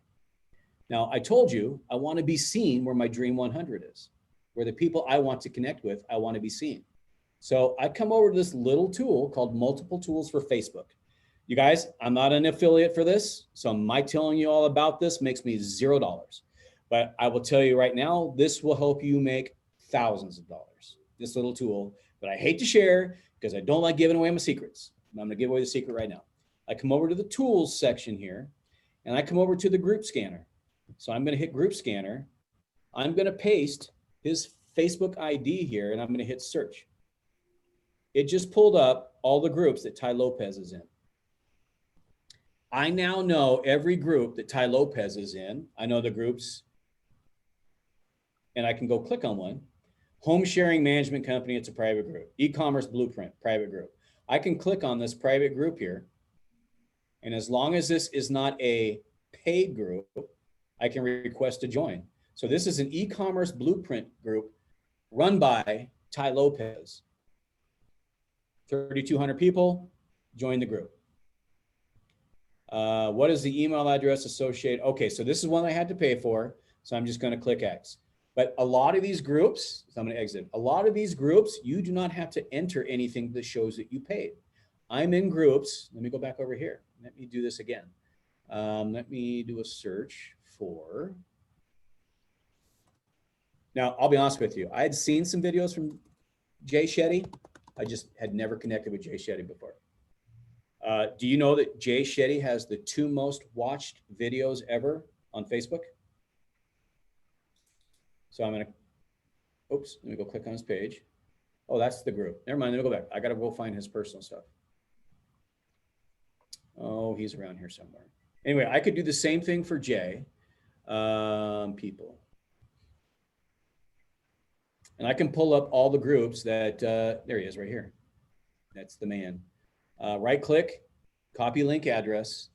Now, I told you I want to be seen where my Dream 100 is, where the people I want to connect with, I want to be seen. So I come over to this little tool called Multiple Tools for Facebook. You guys, I'm not an affiliate for this, so my telling you all about this makes me $0. But I will tell you right now, this will help you make thousands of dollars, this little tool. But I hate to share because I don't like giving away my secrets. I'm going to give away the secret right now. I come over to the tools section here, and I come over to the group scanner. So I'm going to hit group scanner. I'm going to paste his Facebook ID here, and I'm going to hit search. It just pulled up all the groups that Tai Lopez is in. I now know every group that Tai Lopez is in. I know the groups, and I can go click on one. Home Sharing Management Company, it's a private group. E-commerce Blueprint, private group. I can click on this private group here. And as long as this is not a paid group, I can request to join. So this is an e-commerce blueprint group run by Tai Lopez. 3,200 people, join the group. What is the email address associated? Okay, so this is one I had to pay for. So I'm just going to click X. But a lot of these groups, so I'm going to exit. A lot of these groups, you do not have to enter anything that shows that you paid. I'm in groups. Let me go back over here. Let me do this again. Let me do a search for. Now, I'll be honest with you. I had seen some videos from Jay Shetty. I just had never connected with Jay Shetty before. Do you know that Jay Shetty has the 2 most watched videos ever on Facebook? So I'm going to, oops, let me go click on his page. Oh, that's the group. Never mind, let me go back. I got to go find his personal stuff. Oh, he's around here somewhere. Anyway, I could do the same thing for Jay. People. And I can pull up all the groups that, there he is right here. That's the man. Right click, copy link address.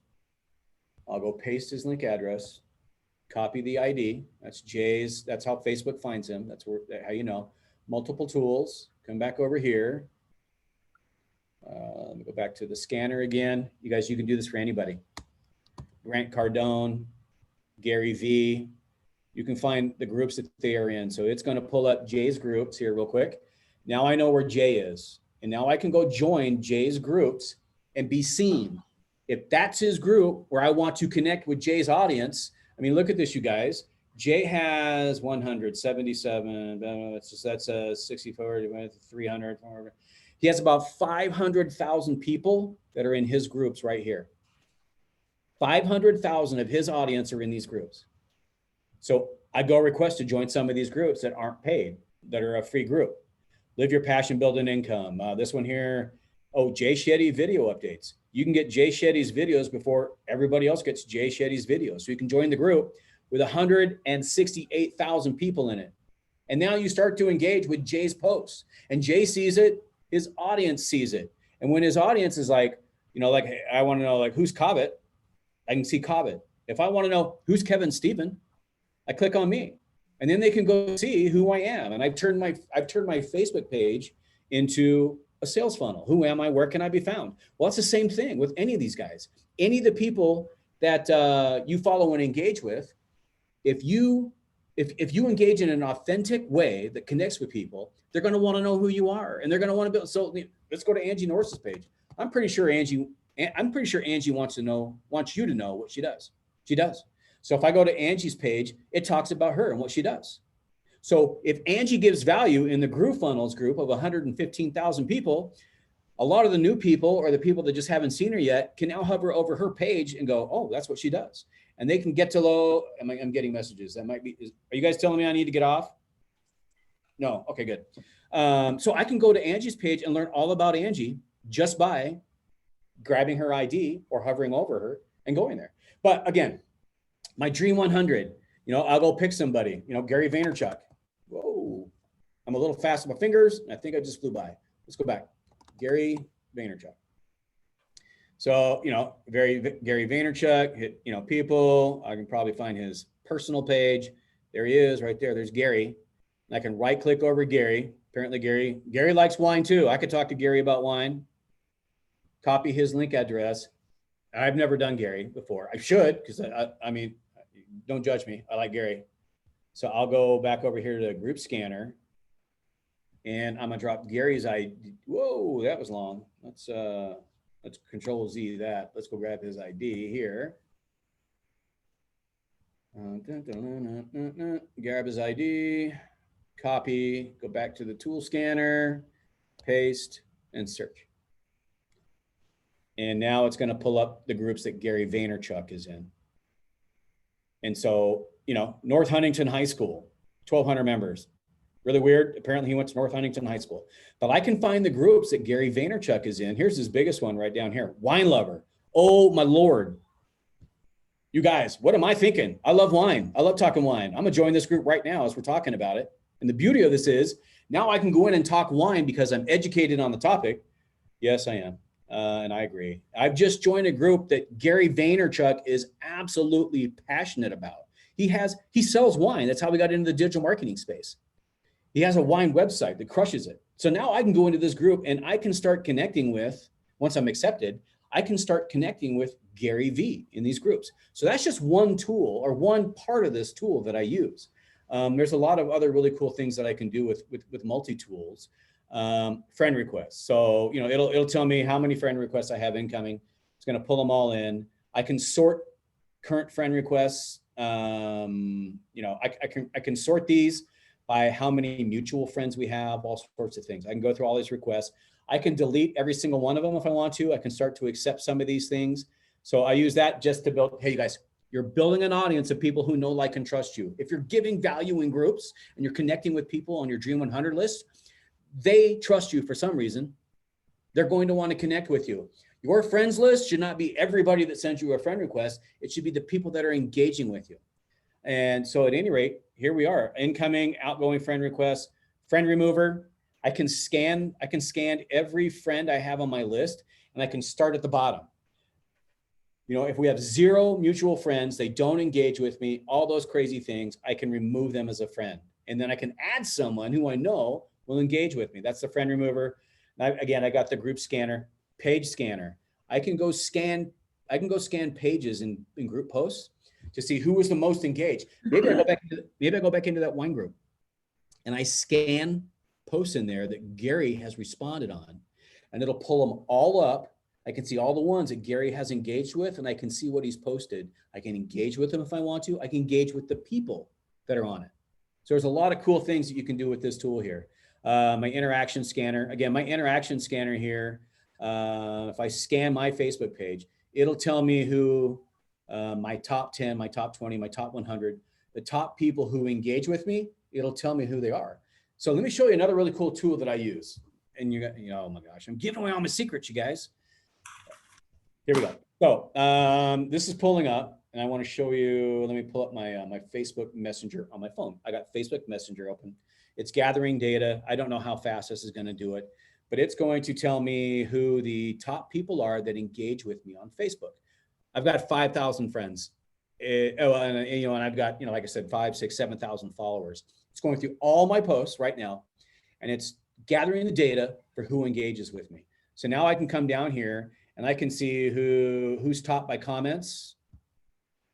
I'll go paste his link address, copy the ID. That's Jay's, that's how Facebook finds him. That's where, how you know. Multiple tools, come back over here. Let me go back to the scanner again. You guys, you can do this for anybody. Grant Cardone, Gary V. You can find the groups that they are in. So it's going to pull up Jay's groups here real quick. Now I know where Jay is. And now I can go join Jay's groups and be seen. If that's his group where I want to connect with Jay's audience, I mean, look at this, you guys. Jay has 177, that's a 64, 300. He has about 500,000 people that are in his groups right here. 500,000 of his audience are in these groups. So I go request to join some of these groups that aren't paid, that are a free group. Live Your Passion, Build an Income. This one here, oh, Jay Shetty video updates. You can get Jay Shetty's videos before everybody else gets Jay Shetty's videos. So you can join the group with 168,000 people in it. And now you start to engage with Jay's posts. And Jay sees it, his audience sees it. And when his audience is like, you know, like, hey, I want to know, like, who's Cobbett? I can see Cobbett. If I want to know who's Kevin Stephen, I click on me. And then they can go see who I am. And I've turned my Facebook page into a sales funnel. Who am I? Where can I be found? Well, it's the same thing with any of these guys. Any of the people that you follow and engage with, if you engage in an authentic way that connects with people, they're going to want to know who you are, and they're going to want to build. So let's go to Angie Norris's page. I'm pretty sure Angie wants you to know what she does. She does. So if I go to Angie's page, it talks about her and what she does. So if Angie gives value in the GrooveFunnels group of 115,000 people, a lot of the new people or the people that just haven't seen her yet can now hover over her page and go, oh, that's what she does. And they can get to low. I'm getting messages. That might be, are you guys telling me I need to get off? No. Okay, good. So I can go to Angie's page and learn all about Angie just by grabbing her ID or hovering over her and going there. But again, my Dream 100, you know, I'll go pick somebody, you know, Gary Vaynerchuk. Whoa, I'm a little fast with my fingers. And I think I just flew by. Let's go back. Gary Vaynerchuk. So, you know, Gary Vaynerchuk, hit, you know, people. I can probably find his personal page. There he is right there. There's Gary. And I can right click over Gary. Apparently Gary likes wine too. I could talk to Gary about wine. copy his link address. I've never done Gary before. I should, because I mean, don't judge me. I like Gary. So I'll go back over here to Group Scanner, and I'm gonna drop Gary's ID. Whoa, that was long. Let's Control Z that. Let's go grab his ID here. Grab his ID, copy, go back to the tool scanner, paste, and search. And now it's going to pull up the groups that Gary Vaynerchuk is in. And so, you know, North Huntington High School, 1,200 members. Really weird. Apparently he went to North Huntington High School. But I can find the groups that Gary Vaynerchuk is in. Here's his biggest one right down here. Wine lover. Oh, my Lord. You guys, what am I thinking? I love wine. I love talking wine. I'm going to join this group right now as we're talking about it. And the beauty of this is now I can go in and talk wine because I'm educated on the topic. Yes, I am. And I agree. I've just joined a group that Gary Vaynerchuk is absolutely passionate about. He sells wine. That's how we got into the digital marketing space. He has a wine website that crushes it. So now I can go into this group and I can start connecting with, once I'm accepted, I can start connecting with Gary V in these groups. So that's just one tool or one part of this tool that I use. There's a lot of other really cool things that I can do with multi-tools. Friend requests. So, you know, it'll tell me how many friend requests I have incoming. It's going to pull them all in. I can sort current friend requests. You know, I can sort these by how many mutual friends we have, all sorts of things. I can go through all these requests. I can delete every single one of them if I want to. I can start to accept some of these things. So I use that just to build, hey, you guys, you're building an audience of people who know, like, and trust you. If you're giving value in groups and you're connecting with people on your Dream 100 list, they trust you for some reason. They're going to want to connect with you. Your friends list should not be everybody that sends you a friend request. It should be the people that are engaging with you. And so at any rate, here we are, incoming, outgoing friend requests, friend remover. I can scan every friend I have on my list, and I can start at the bottom. You know, if we have 0 mutual friends, they don't engage with me, all those crazy things, I can remove them as a friend. And then I can add someone who I know will engage with me. That's the friend remover. Now, again, I got the group scanner, page scanner. I can go scan pages in group posts to see who was the most engaged. Maybe I go back into that wine group and I scan posts in there that Gary has responded on, and it'll pull them all up. I can see all the ones that Gary has engaged with, and I can see what he's posted. I can engage with them if I want to. I can engage with the people that are on it. So there's a lot of cool things that you can do with this tool here. My interaction scanner, again, my interaction scanner here, if I scan my Facebook page, it'll tell me who my top 10, my top 20, my top 100, the top people who engage with me, it'll tell me who they are. So let me show you another really cool tool that I use. And you know, oh my gosh, I'm giving away all my secrets, you guys. Here we go. So this is pulling up, and I want to show you, let me pull up my, my Facebook Messenger on my phone. I got Facebook Messenger open. It's gathering data. I don't know how fast this is going to do it, but it's going to tell me who the top people are that engage with me on Facebook. I've got 5,000 friends. And I've got, like I said, 5, 6, 7,000 followers. It's going through all my posts right now, and it's gathering the data for who engages with me. So now I can come down here and I can see who's top by comments,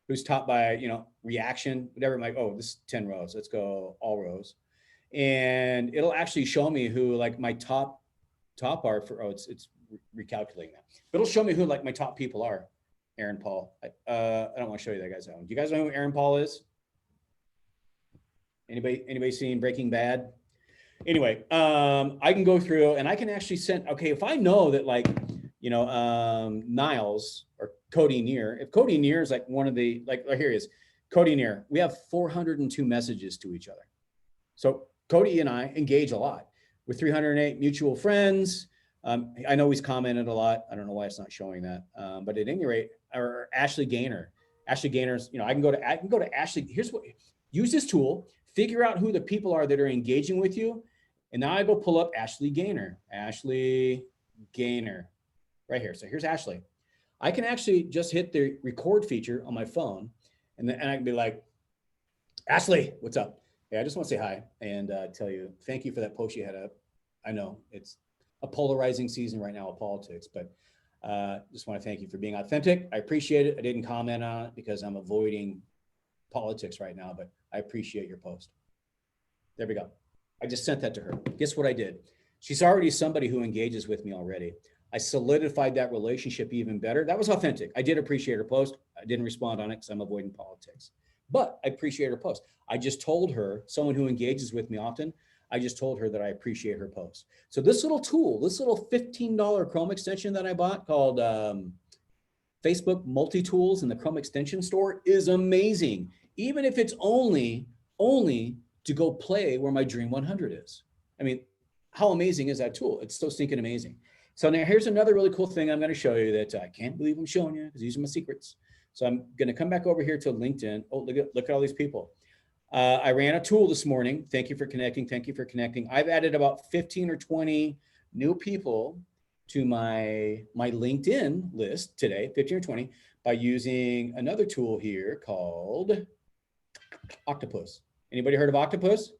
who's top by, reaction, whatever it might, this is 10 rows. Let's go all rows. And it'll actually show me who like my top are for, it's recalculating that. But it'll show me who like my top people are. Aaron Paul. I don't want to show you that guy's own. Do you guys know who Aaron Paul is? Anybody seen Breaking Bad? Anyway, I can go through and I can actually send, okay, if I know that like, Niles or Cody Neer, if Cody Neer is like one of the, here he is, Cody Neer, we have 402 messages to each other. So Cody and I engage a lot with 308 mutual friends. I know he's commented a lot. I don't know why it's not showing that. But at any rate, or Ashley Gaynor. Ashley Gaynor's, I can go to Ashley. Here's what, use this tool, figure out who the people are that are engaging with you. And now I go pull up Ashley Gaynor. Ashley Gaynor, right here. So here's Ashley. I can actually just hit the record feature on my phone, and I can be like, Ashley, what's up? Hey, I just want to say hi and tell you, thank you for that post you had up. I know it's a polarizing season right now of politics, but Just want to thank you for being authentic. I appreciate it. I didn't comment on it because I'm avoiding politics right now, but I appreciate your post. There we go. I just sent that to her. Guess what I did? She's already somebody who engages with me already. I solidified that relationship even better. That was authentic. I did appreciate her post. I didn't respond on it because I'm avoiding politics, but I appreciate her post. I just told her, someone who engages with me often, I just told her that I appreciate her post. So this little tool, this little $15 Chrome extension that I bought called Facebook Multi-Tools in the Chrome extension store is amazing. Even if it's only to go play where my Dream 100 is. I mean, how amazing is that tool? It's so stinking amazing. So now here's another really cool thing I'm going to show you that I can't believe I'm showing you because these are my secrets. So I'm going to come back over here to LinkedIn. Oh, look at all these people. I ran a tool this morning. Thank you for connecting. Thank you for connecting. I've added about 15 or 20 new people to my LinkedIn list today, 15 or 20, by using another tool here called Octopus. Anybody heard of Octopus?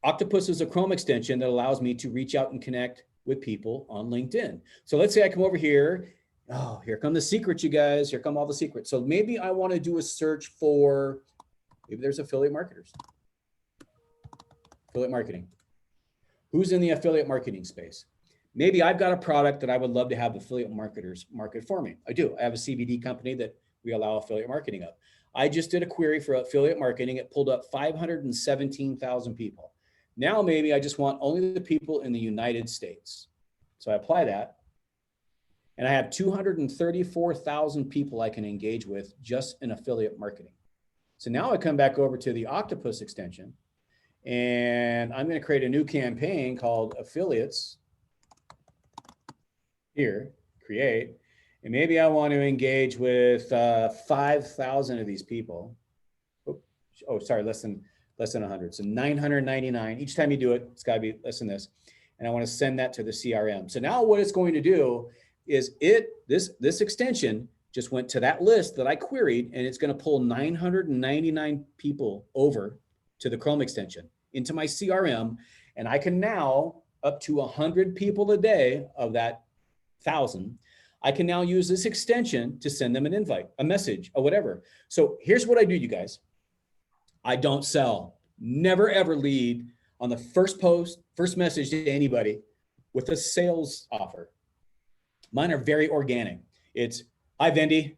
Octopus is a Chrome extension that allows me to reach out and connect with people on LinkedIn. So let's say I come over here. Oh, here come the secrets, you guys. Here come all the secrets. So maybe I want to do a search for, maybe there's affiliate marketers. Affiliate marketing. Who's in the affiliate marketing space? Maybe I've got a product that I would love to have affiliate marketers market for me. I do. I have a CBD company that we allow affiliate marketing of. I just did a query for affiliate marketing. It pulled up 517,000 people. Now, maybe I just want only the people in the United States. So I apply that. And I have 234,000 people I can engage with just in affiliate marketing. So now I come back over to the Octopus extension and I'm going to create a new campaign called Affiliates. Here, create. And maybe I want to engage with 5,000 of these people. Oh, sorry, less than 100. So 999. Each time you do it, it's got to be less than this. And I want to send that to the CRM. So now what it's going to do is this extension just went to that list that I queried, and it's going to pull 999 people over to the Chrome extension into my CRM. And I can now, up to 100 people a day of that 1,000, I can now use this extension to send them an invite, a message, or whatever. So here's what I do, you guys. I don't sell. Never ever lead on the first post, first message to anybody with a sales offer. Mine are very organic. It's, hi, Vendy.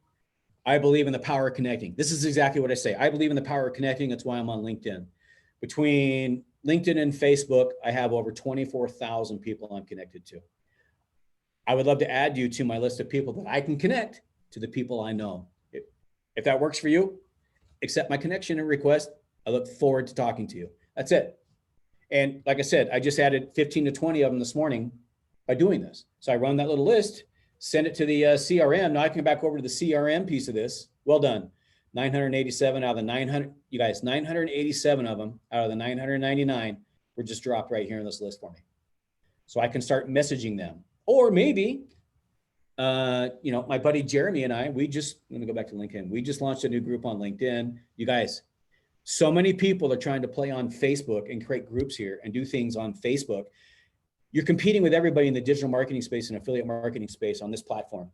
I believe in the power of connecting. This is exactly what I say. I believe in the power of connecting. That's why I'm on LinkedIn. Between LinkedIn and Facebook, I have over 24,000 people I'm connected to. I would love to add you to my list of people that I can connect to the people I know. If that works for you, accept my connection and request. I look forward to talking to you. That's it. And like I said, I just added 15 to 20 of them this morning by doing this. So I run that little list, send it to the CRM. Now I can go back over to the CRM piece of this. Well done. 987 out of the 900, you guys, 987 of them out of the 999 were just dropped right here in this list for me. So I can start messaging them. Or maybe, my buddy Jeremy and I, let me go back to LinkedIn. We just launched a new group on LinkedIn. You guys, so many people are trying to play on Facebook and create groups here and do things on Facebook. You're competing with everybody in the digital marketing space and affiliate marketing space on this platform.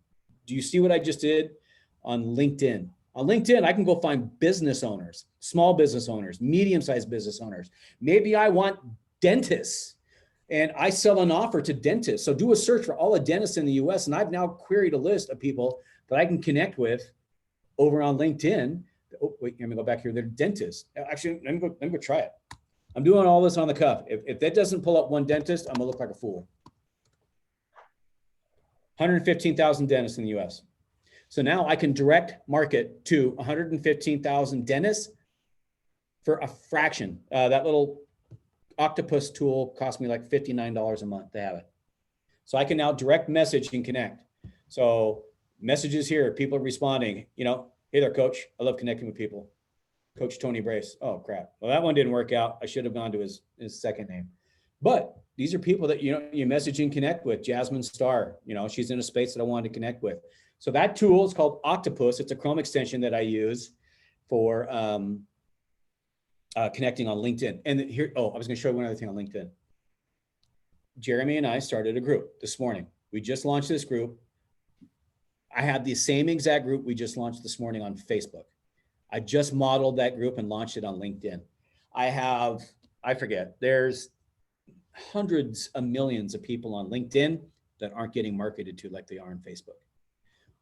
Do you see what I just did on LinkedIn? On LinkedIn, I can go find business owners, small business owners, medium-sized business owners. Maybe I want dentists. And I sell an offer to dentists. So do a search for all the dentists in the US. And I've now queried a list of people that I can connect with over on LinkedIn. Oh, wait, let me go back here. They're dentists. Actually, let me go try it. I'm doing all this on the cuff. If that doesn't pull up one dentist, I'm gonna look like a fool. 115,000 dentists in the US. So now I can direct market to 115,000 dentists for a fraction. That little Octopus tool cost me like $59 a month to have it. So I can now direct message and connect. So messages here, people responding, hey there, coach. I love connecting with people. Coach Tony Brace. Oh, crap. Well, that one didn't work out. I should have gone to his second name. But these are people that, you message and connect with. Jasmine Starr, she's in a space that I wanted to connect with. So that tool is called Octopus. It's a Chrome extension that I use for connecting on LinkedIn. And here, I was going to show you one other thing on LinkedIn. Jeremy and I started a group this morning. We just launched this group. I had the same exact group we just launched this morning on Facebook. I just modeled that group and launched it on LinkedIn. I forget, there's hundreds of millions of people on LinkedIn that aren't getting marketed to like they are on Facebook.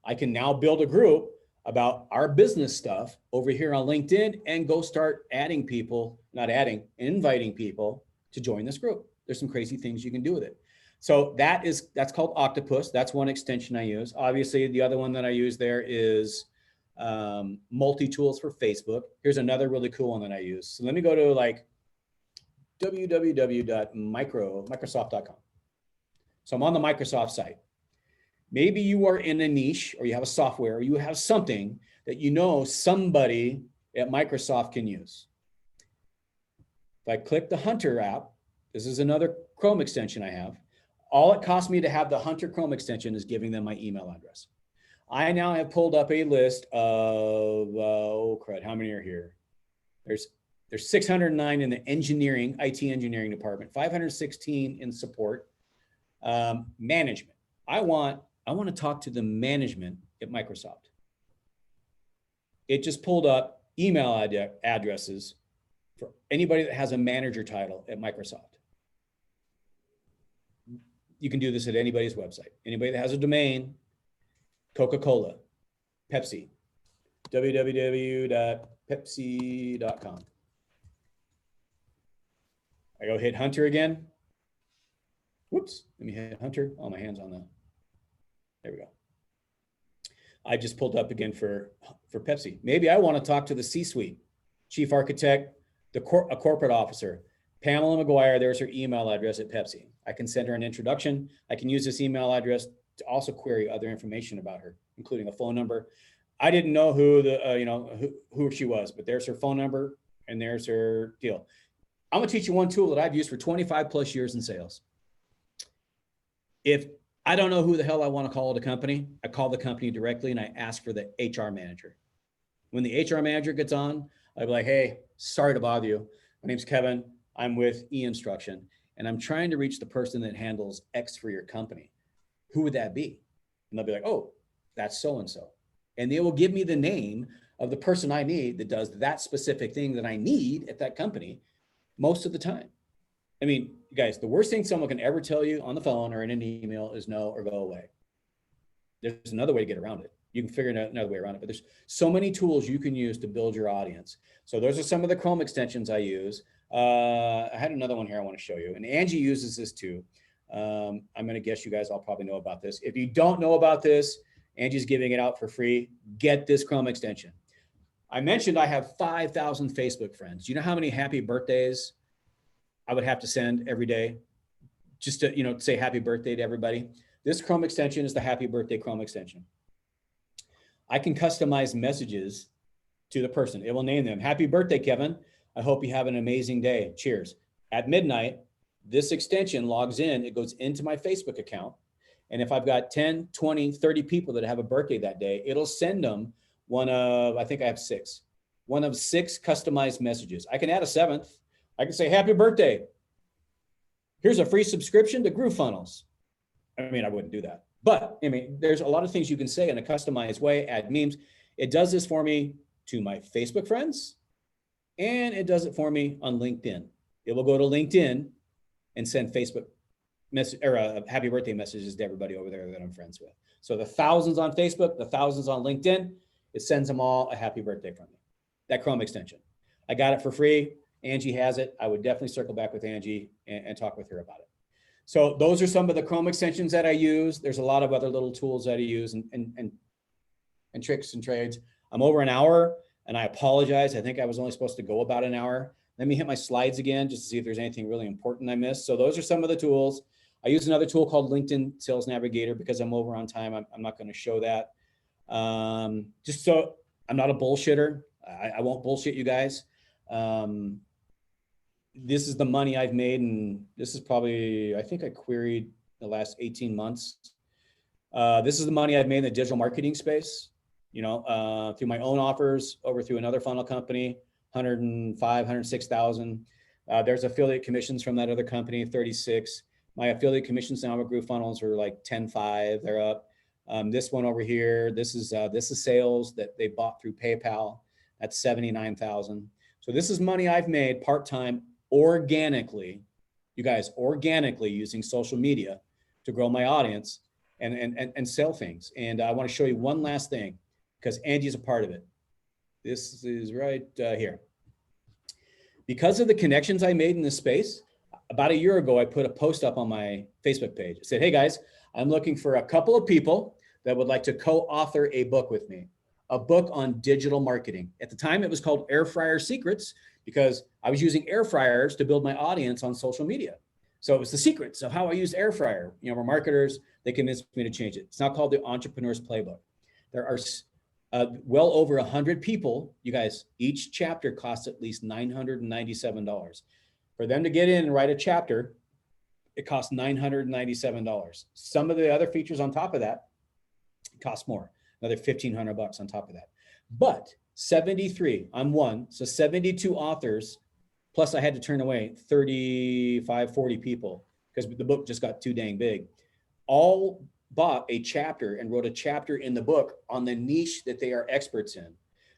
I can now build a group about our business stuff over here on LinkedIn and go start adding people, inviting people to join this group. There's some crazy things you can do with it. So that's called Octopus. That's one extension I use. Obviously, the other one that I use there is multi-tools for Facebook. Here's another really cool one that I use. So let me go to like www.microsoft.com. So I'm on the Microsoft site. Maybe you are in a niche, or you have a software, or you have something that you know somebody at Microsoft can use. If I click the Hunter app, this is another Chrome extension I have. All it costs me to have the Hunter Chrome extension is giving them my email address. I now have pulled up a list of, oh crud, how many are here? There's 609 in the engineering, IT engineering department, 516 in support, management. I want to talk to the management at Microsoft. It just pulled up email addresses for anybody that has a manager title at Microsoft. You can do this at anybody's website. Anybody that has a domain, Coca-Cola, Pepsi, www.pepsi.com. I go hit Hunter again. Whoops, let me hit Hunter. Oh, my hand's on the, there we go. I just pulled up again for Pepsi. Maybe I want to talk to the C-suite, chief architect, a corporate officer, Pamela McGuire. There's her email address at Pepsi. I can send her an introduction. I can use this email address to also query other information about her, including a phone number. I didn't know who who she was, but there's her phone number and there's her deal. I'm gonna teach you one tool that I've used for 25 plus years in sales. If I don't know who the hell I want to call at a company, I call the company directly and I ask for the HR manager. When the HR manager gets on, I'll be like, hey, sorry to bother you. My name's Kevin. I'm with eInstruction, and I'm trying to reach the person that handles X for your company. Who would that be? And they'll be like, oh, that's so-and-so. And they will give me the name of the person I need that does that specific thing that I need at that company most of the time. I mean, guys, the worst thing someone can ever tell you on the phone or in an email is no or go away. There's another way to get around it. You can figure out another way around it, but there's so many tools you can use to build your audience. So those are some of the Chrome extensions I use. I had another one here I want to show you, and Angie uses this too. I'm going to guess you guys all probably know about this. If you don't know about this, Angie's giving it out for free. Get this Chrome extension. I mentioned I have 5,000 Facebook friends. Do you know how many happy birthdays I would have to send every day just to, say happy birthday to everybody? This Chrome extension is the happy birthday Chrome extension. I can customize messages to the person. It will name them, happy birthday, Kevin. I hope you have an amazing day. Cheers. At midnight, this extension logs in. It goes into my Facebook account. And if I've got 10, 20, 30 people that have a birthday that day, it'll send them one of 6 customized messages. I can add a 7th. I can say, happy birthday. Here's a free subscription to GrooveFunnels. I mean, I wouldn't do that. But I mean, there's a lot of things you can say in a customized way, add memes. It does this for me to my Facebook friends, and it does it for me on LinkedIn. It will go to LinkedIn and send Facebook message or happy birthday messages to everybody over there that I'm friends with. So the thousands on Facebook, the thousands on LinkedIn, it sends them all a happy birthday from me. That Chrome extension. I got it for free. Angie has it. I would definitely circle back with Angie and talk with her about it. So those are some of the Chrome extensions that I use. There's a lot of other little tools that I use and tricks and trades. I'm over an hour and I apologize. I think I was only supposed to go about an hour. Let me hit my slides again just to see if there's anything really important I missed. So those are some of the tools. I use another tool called LinkedIn Sales Navigator because I'm over on time. I'm not going to show that. Just so I'm not a bullshitter. I won't bullshit you guys. This is the money I've made, and this is probably, I think I queried the last 18 months. This is the money I've made in the digital marketing space, through my own offers, over through another funnel company, 105, 106,000. There's affiliate commissions from that other company, 36. My affiliate commissions now with GrooveFunnels are like 10.5, they're up. This one over here, this is sales that they bought through PayPal. That's 79,000. So this is money I've made part-time organically, you guys, organically using social media to grow my audience and sell things. And I want to show you one last thing because Angie's a part of it. This is right here. Because of the connections I made in this space, about a year ago, I put a post up on my Facebook page. I said, hey guys, I'm looking for a couple of people that would like to co-author a book with me, a book on digital marketing. At the time, it was called Air Fryer Secrets because I was using air fryers to build my audience on social media. So it was the secrets of how I use air fryer. You know, we're marketers, they convinced me to change it. It's now called the Entrepreneur's Playbook. There are well over 100 people, you guys, each chapter costs at least $997. For them to get in and write a chapter, it costs $997. Some of the other features on top of that cost more, another $1,500 on top of that. But 73, I'm one, so 72 authors, plus I had to turn away 35, 40 people because the book just got too dang big, all bought a chapter and wrote a chapter in the book on the niche that they are experts in.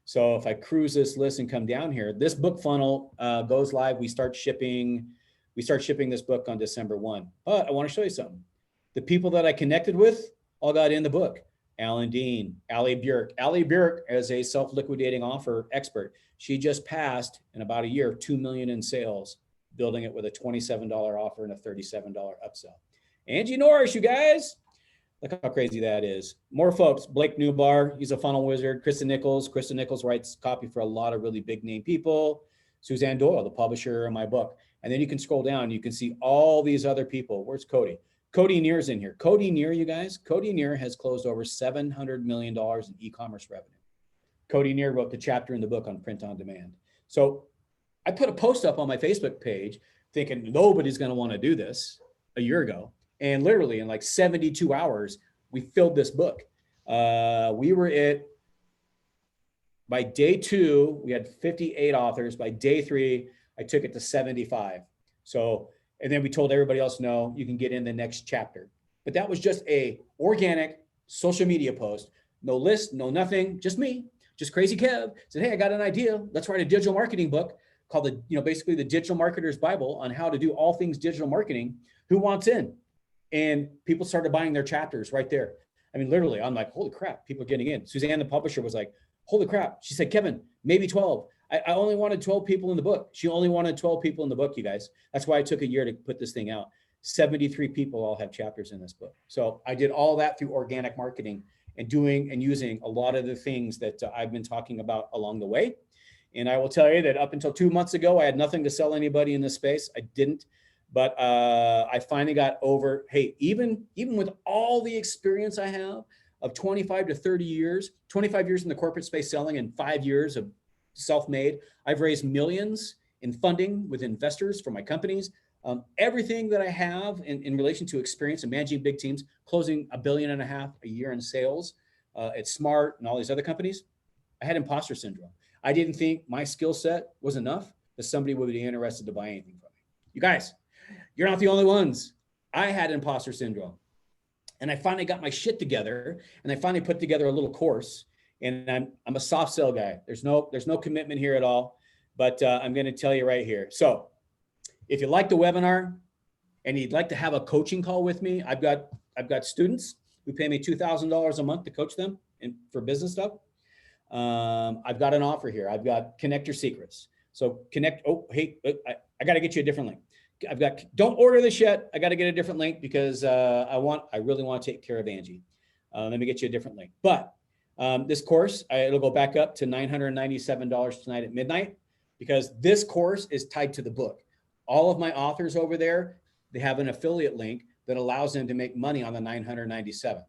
So if I cruise this list and come down here, this book funnel goes live. We start shipping this book on December 1. But I want to show you something. The people that I connected with all got in the book. Alan Dean, Allie Bjork. Allie Bjork is a self-liquidating offer expert. She just passed in about a year, 2 million in sales, building it with a $27 offer and a $37 upsell. Angie Norris, you guys. Look how crazy that is. More folks, Blake Newbar, he's a funnel wizard. Krista Nichols writes copy for a lot of really big name people. Suzanne Doyle, the publisher of my book. And then you can scroll down, you can see all these other people. Where's Cody? Cody Neer's in here. Cody Neer, you guys, Cody Neer has closed over $700 million in e-commerce revenue. Cody Neer wrote the chapter in the book on print on demand. So I put a post up on my Facebook page thinking nobody's going to want to do this a year ago. And literally in like 72 hours, we filled this book. We were by day 2, we had 58 authors. By day 3, I took it to 75. So, and then we told everybody else, no, you can get in the next chapter. But that was just a organic social media post. No list, no nothing, just me, just Crazy Kev. Said, hey, I got an idea. Let's write a digital marketing book called basically the Digital Marketer's Bible on how to do all things digital marketing. Who wants in? And people started buying their chapters right there. I mean, literally, I'm like, holy crap, people are getting in. Suzanne, the publisher, was like, holy crap. She said, Kevin, maybe 12. I only wanted 12 people in the book. She only wanted 12 people in the book, you guys. That's why it took a year to put this thing out. 73 people all have chapters in this book. So I did all that through organic marketing and doing and using a lot of the things that I've been talking about along the way. And I will tell you that up until 2 months ago, I had nothing to sell anybody in this space. I didn't. But I finally got over, hey, even with all the experience I have of 25 to 30 years, 25 years in the corporate space selling and 5 years of self-made, I've raised millions in funding with investors for my companies. Everything that I have in relation to experience in managing big teams, closing $1.5 billion a year in sales at Smart and all these other companies, I had imposter syndrome. I didn't think my skill set was enough that somebody would be interested to buy anything from me. You guys, you're not the only ones. I had imposter syndrome. And I finally got my shit together and I finally put together a little course, and I'm a soft sell guy. There's no commitment here at all, but I'm going to tell you right here. So if you like the webinar and you'd like to have a coaching call with me, I've got students who pay me $2,000 a month to coach them for business stuff. I've got an offer here. I've got Connect Your Secrets. So connect. Oh, hey, I got to get you a different link. Don't order this yet. I got to get a different link because I really want to take care of Angie. Let me get you a different link. But this course, it'll go back up to $997 tonight at midnight because this course is tied to the book. All of my authors over there, they have an affiliate link that allows them to make money on the $997.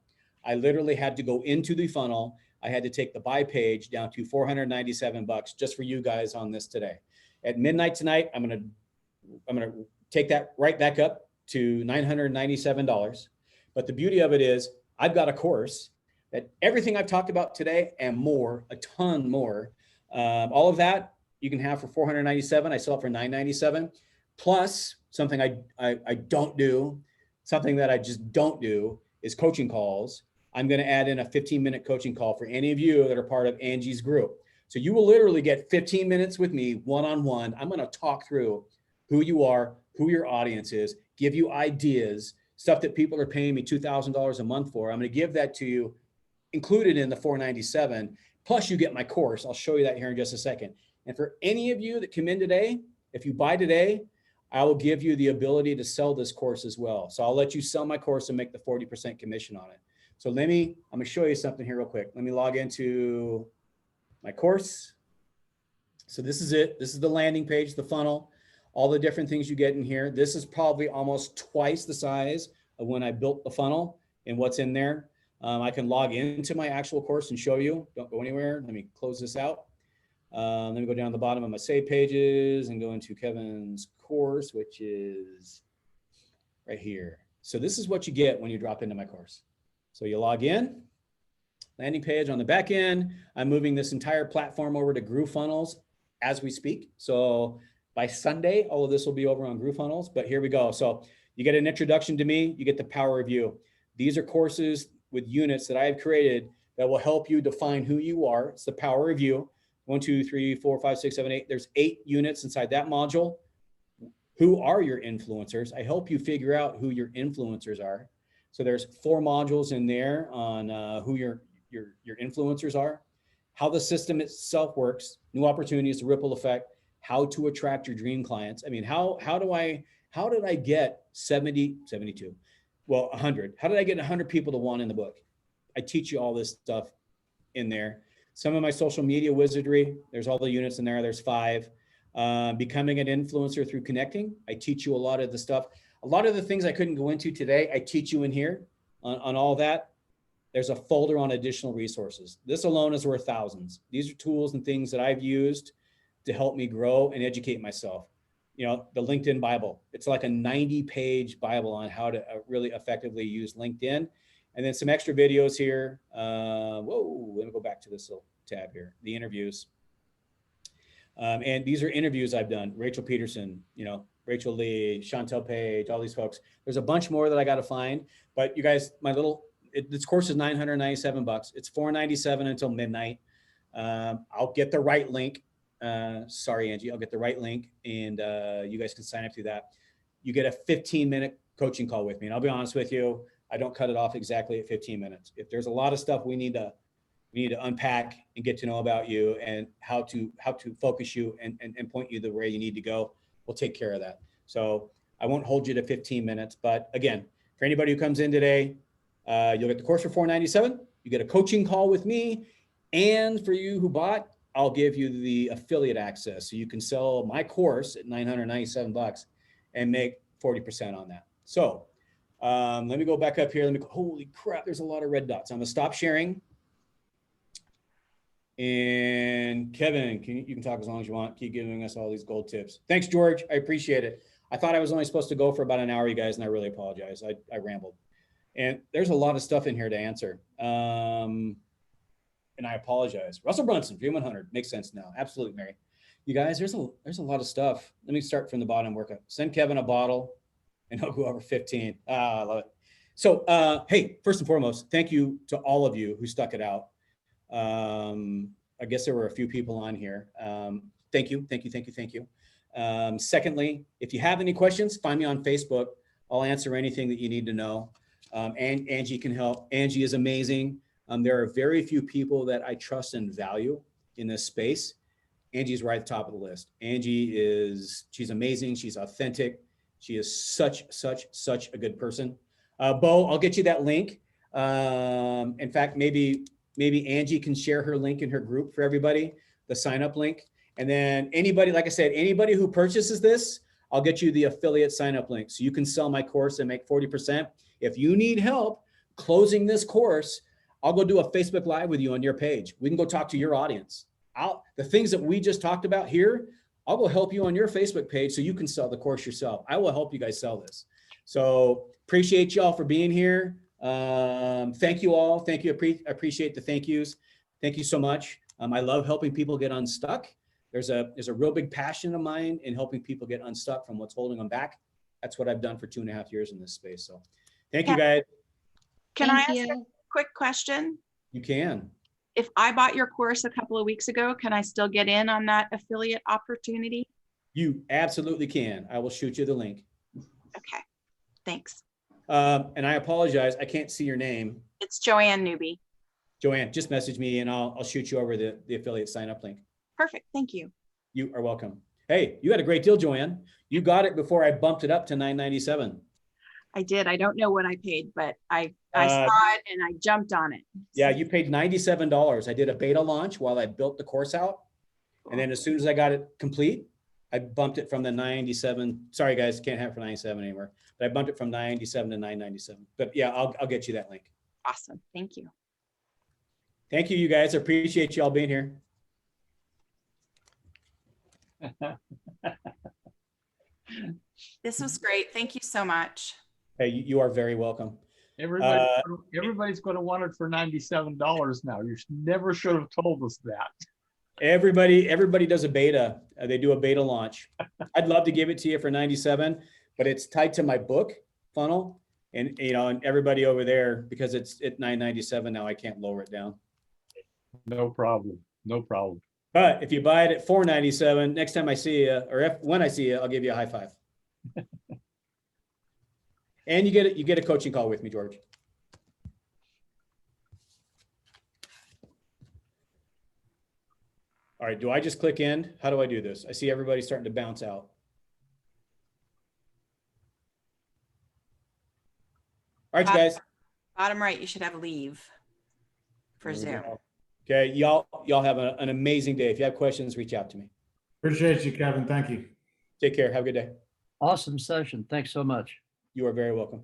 I literally had to go into the funnel. I had to take the buy page down to $497 just for you guys on this today. At midnight tonight, I'm gonna take that right back up to $997. But the beauty of it is I've got a course that everything I've talked about today and more, a ton more, all of that you can have for $497. I sell it for $997. Plus something I don't do, something that I just don't do is coaching calls I'm going to add in a 15-minute coaching call for any of you that are part of Angie's group. So you will literally get 15 minutes with me one-on-one. I'm going to talk through who you are, who your audience is, give you ideas, stuff that people are paying me $2,000 a month for. I'm going to give that to you included in the $497. Plus you get my course. I'll show you that here in just a second. And for any of you that come in today, if you buy today, I will give you the ability to sell this course as well. So I'll let you sell my course and make the 40% commission on it. So I'm going to show you something here real quick. Let me log into my course. So this is it. This is the landing page, the funnel, all the different things you get in here. This is probably almost twice the size of when I built the funnel and what's in there. I can log into my actual course and show you. Don't go anywhere. Let me close this out. Let me go down the bottom of my save pages and go into Kevin's course, which is right here. So this is what you get when you drop into my course. So you log in, landing page on the back end. I'm moving this entire platform over to GrooveFunnels as we speak. So by Sunday, all of this will be over on GrooveFunnels, but here we go. So you get an introduction to me, you get the power of you. These are courses with units that I have created that will help you define who you are. It's the power of you. 1, 2, 3, 4, 5, 6, 7, 8. There's 8 units inside that module. Who are your influencers? I help you figure out who your influencers are. So there's 4 modules in there on who your influencers are, how the system itself works, new opportunities, the ripple effect, how to attract your dream clients. I mean, how did I get 72? Well, 100. How did I get 100 people to want in the book? I teach you all this stuff in there. Some of my social media wizardry, there's all the units in there. There's 5. Becoming an influencer through connecting. I teach you a lot of the stuff. A lot of the things I couldn't go into today, I teach you in here on all that. There's a folder on additional resources. This alone is worth thousands. These are tools and things that I've used to help me grow and educate myself. You know, the LinkedIn Bible, it's like a 90-page Bible on how to really effectively use LinkedIn. And then some extra videos here. Whoa, let me go back to this little tab here, the interviews. And these are interviews I've done. Rachel Peterson, you know, Rachel Lee, Chantel Page, all these folks. There's a bunch more that I got to find, but you guys, this course is $997. It's $497 until midnight. I'll get the right link. Sorry, Angie, I'll get the right link and you guys can sign up through that. You get a 15-minute coaching call with me. And I'll be honest with you, I don't cut it off exactly at 15 minutes. If there's a lot of stuff we need to unpack and get to know about you and how to focus you and point you the way you need to go, we'll take care of that. So I won't hold you to 15 minutes, but again, for anybody who comes in today, you'll get the course for $497. You get a coaching call with me. And for you who bought, I'll give you the affiliate access. So you can sell my course at $997 and make 40% on that. So let me go back up here. Holy crap, there's a lot of red dots. I'm gonna stop sharing. And Kevin, you can talk as long as you want. Keep giving us all these gold tips. Thanks, George. I appreciate it. I thought I was only supposed to go for about an hour, you guys, and I really apologize. I rambled. And there's a lot of stuff in here to answer. And I apologize. Russell Brunson, Dream 100. Makes sense now. Absolutely, Mary. You guys, there's a lot of stuff. Let me start from the bottom, work up. Send Kevin a bottle and he'll go over 15. I love it. So, hey, first and foremost, thank you to all of you who stuck it out. I guess there were a few people on here. Thank you. Secondly, if you have any questions, find me on Facebook. I'll answer anything that you need to know. And Angie can help. Angie is amazing. There are very few people that I trust and value in this space. Angie's right at the top of the list. She's amazing. She's authentic. She is such a good person. Bo, I'll get you that link. In fact, maybe Angie can share her link in her group for everybody, the sign up link. And then anybody, like I said, anybody who purchases this, I'll get you the affiliate sign up link. So you can sell my course and make 40%. If you need help closing this course, I'll go do a Facebook Live with you on your page. We can go talk to your audience. The things that we just talked about here, I'll go help you on your Facebook page so you can sell the course yourself. I will help you guys sell this. So appreciate y'all for being here. Thank you all. Thank you. I appreciate the thank yous. Thank you so much. I love helping people get unstuck. There's a real big passion of mine in helping people get unstuck from what's holding them back. That's what I've done for 2.5 years in this space. So thank you guys. Can I ask quick question. You can. If I bought your course a couple of weeks ago, can I still get in on that affiliate opportunity? You absolutely can. I will shoot you the link. Okay, thanks. And I apologize. I can't see your name. It's Joanne Newby. Joanne, just message me and I'll shoot you over the affiliate sign up link. Perfect, thank you. You are welcome. Hey, you had a great deal, Joanne. You got it before I bumped it up to $9.97. I did. I don't know what I paid, but I saw it and I jumped on it. Yeah, you paid $97. I did a beta launch while I built the course out. And then as soon as I got it complete, I bumped it from the 97. Sorry guys, can't have it for 97 anymore. But I bumped it from 97 to 997. But yeah, I'll get you that link. Awesome, thank you. Thank you, you guys. I appreciate you all being here. This was great. Thank you so much. Hey, you are very welcome. Everybody's going to want it for $97 now. You never should have told us that. Everybody does a beta. They do a beta launch. I'd love to give it to you for 97, but it's tied to my book funnel, and and everybody over there, because it's at 997 now, I can't lower it down. No problem. No problem. But if you buy it at 497, next time I see you, or when I see you, I'll give you a high five. And you get a coaching call with me, George. All right, do I just click end? How do I do this? I see everybody starting to bounce out. All right, you guys. Bottom right, you should have leave for Zoom. Okay, y'all have an amazing day. If you have questions, reach out to me. Appreciate you, Kevin. Thank you. Take care. Have a good day. Awesome session. Thanks so much. You are very welcome.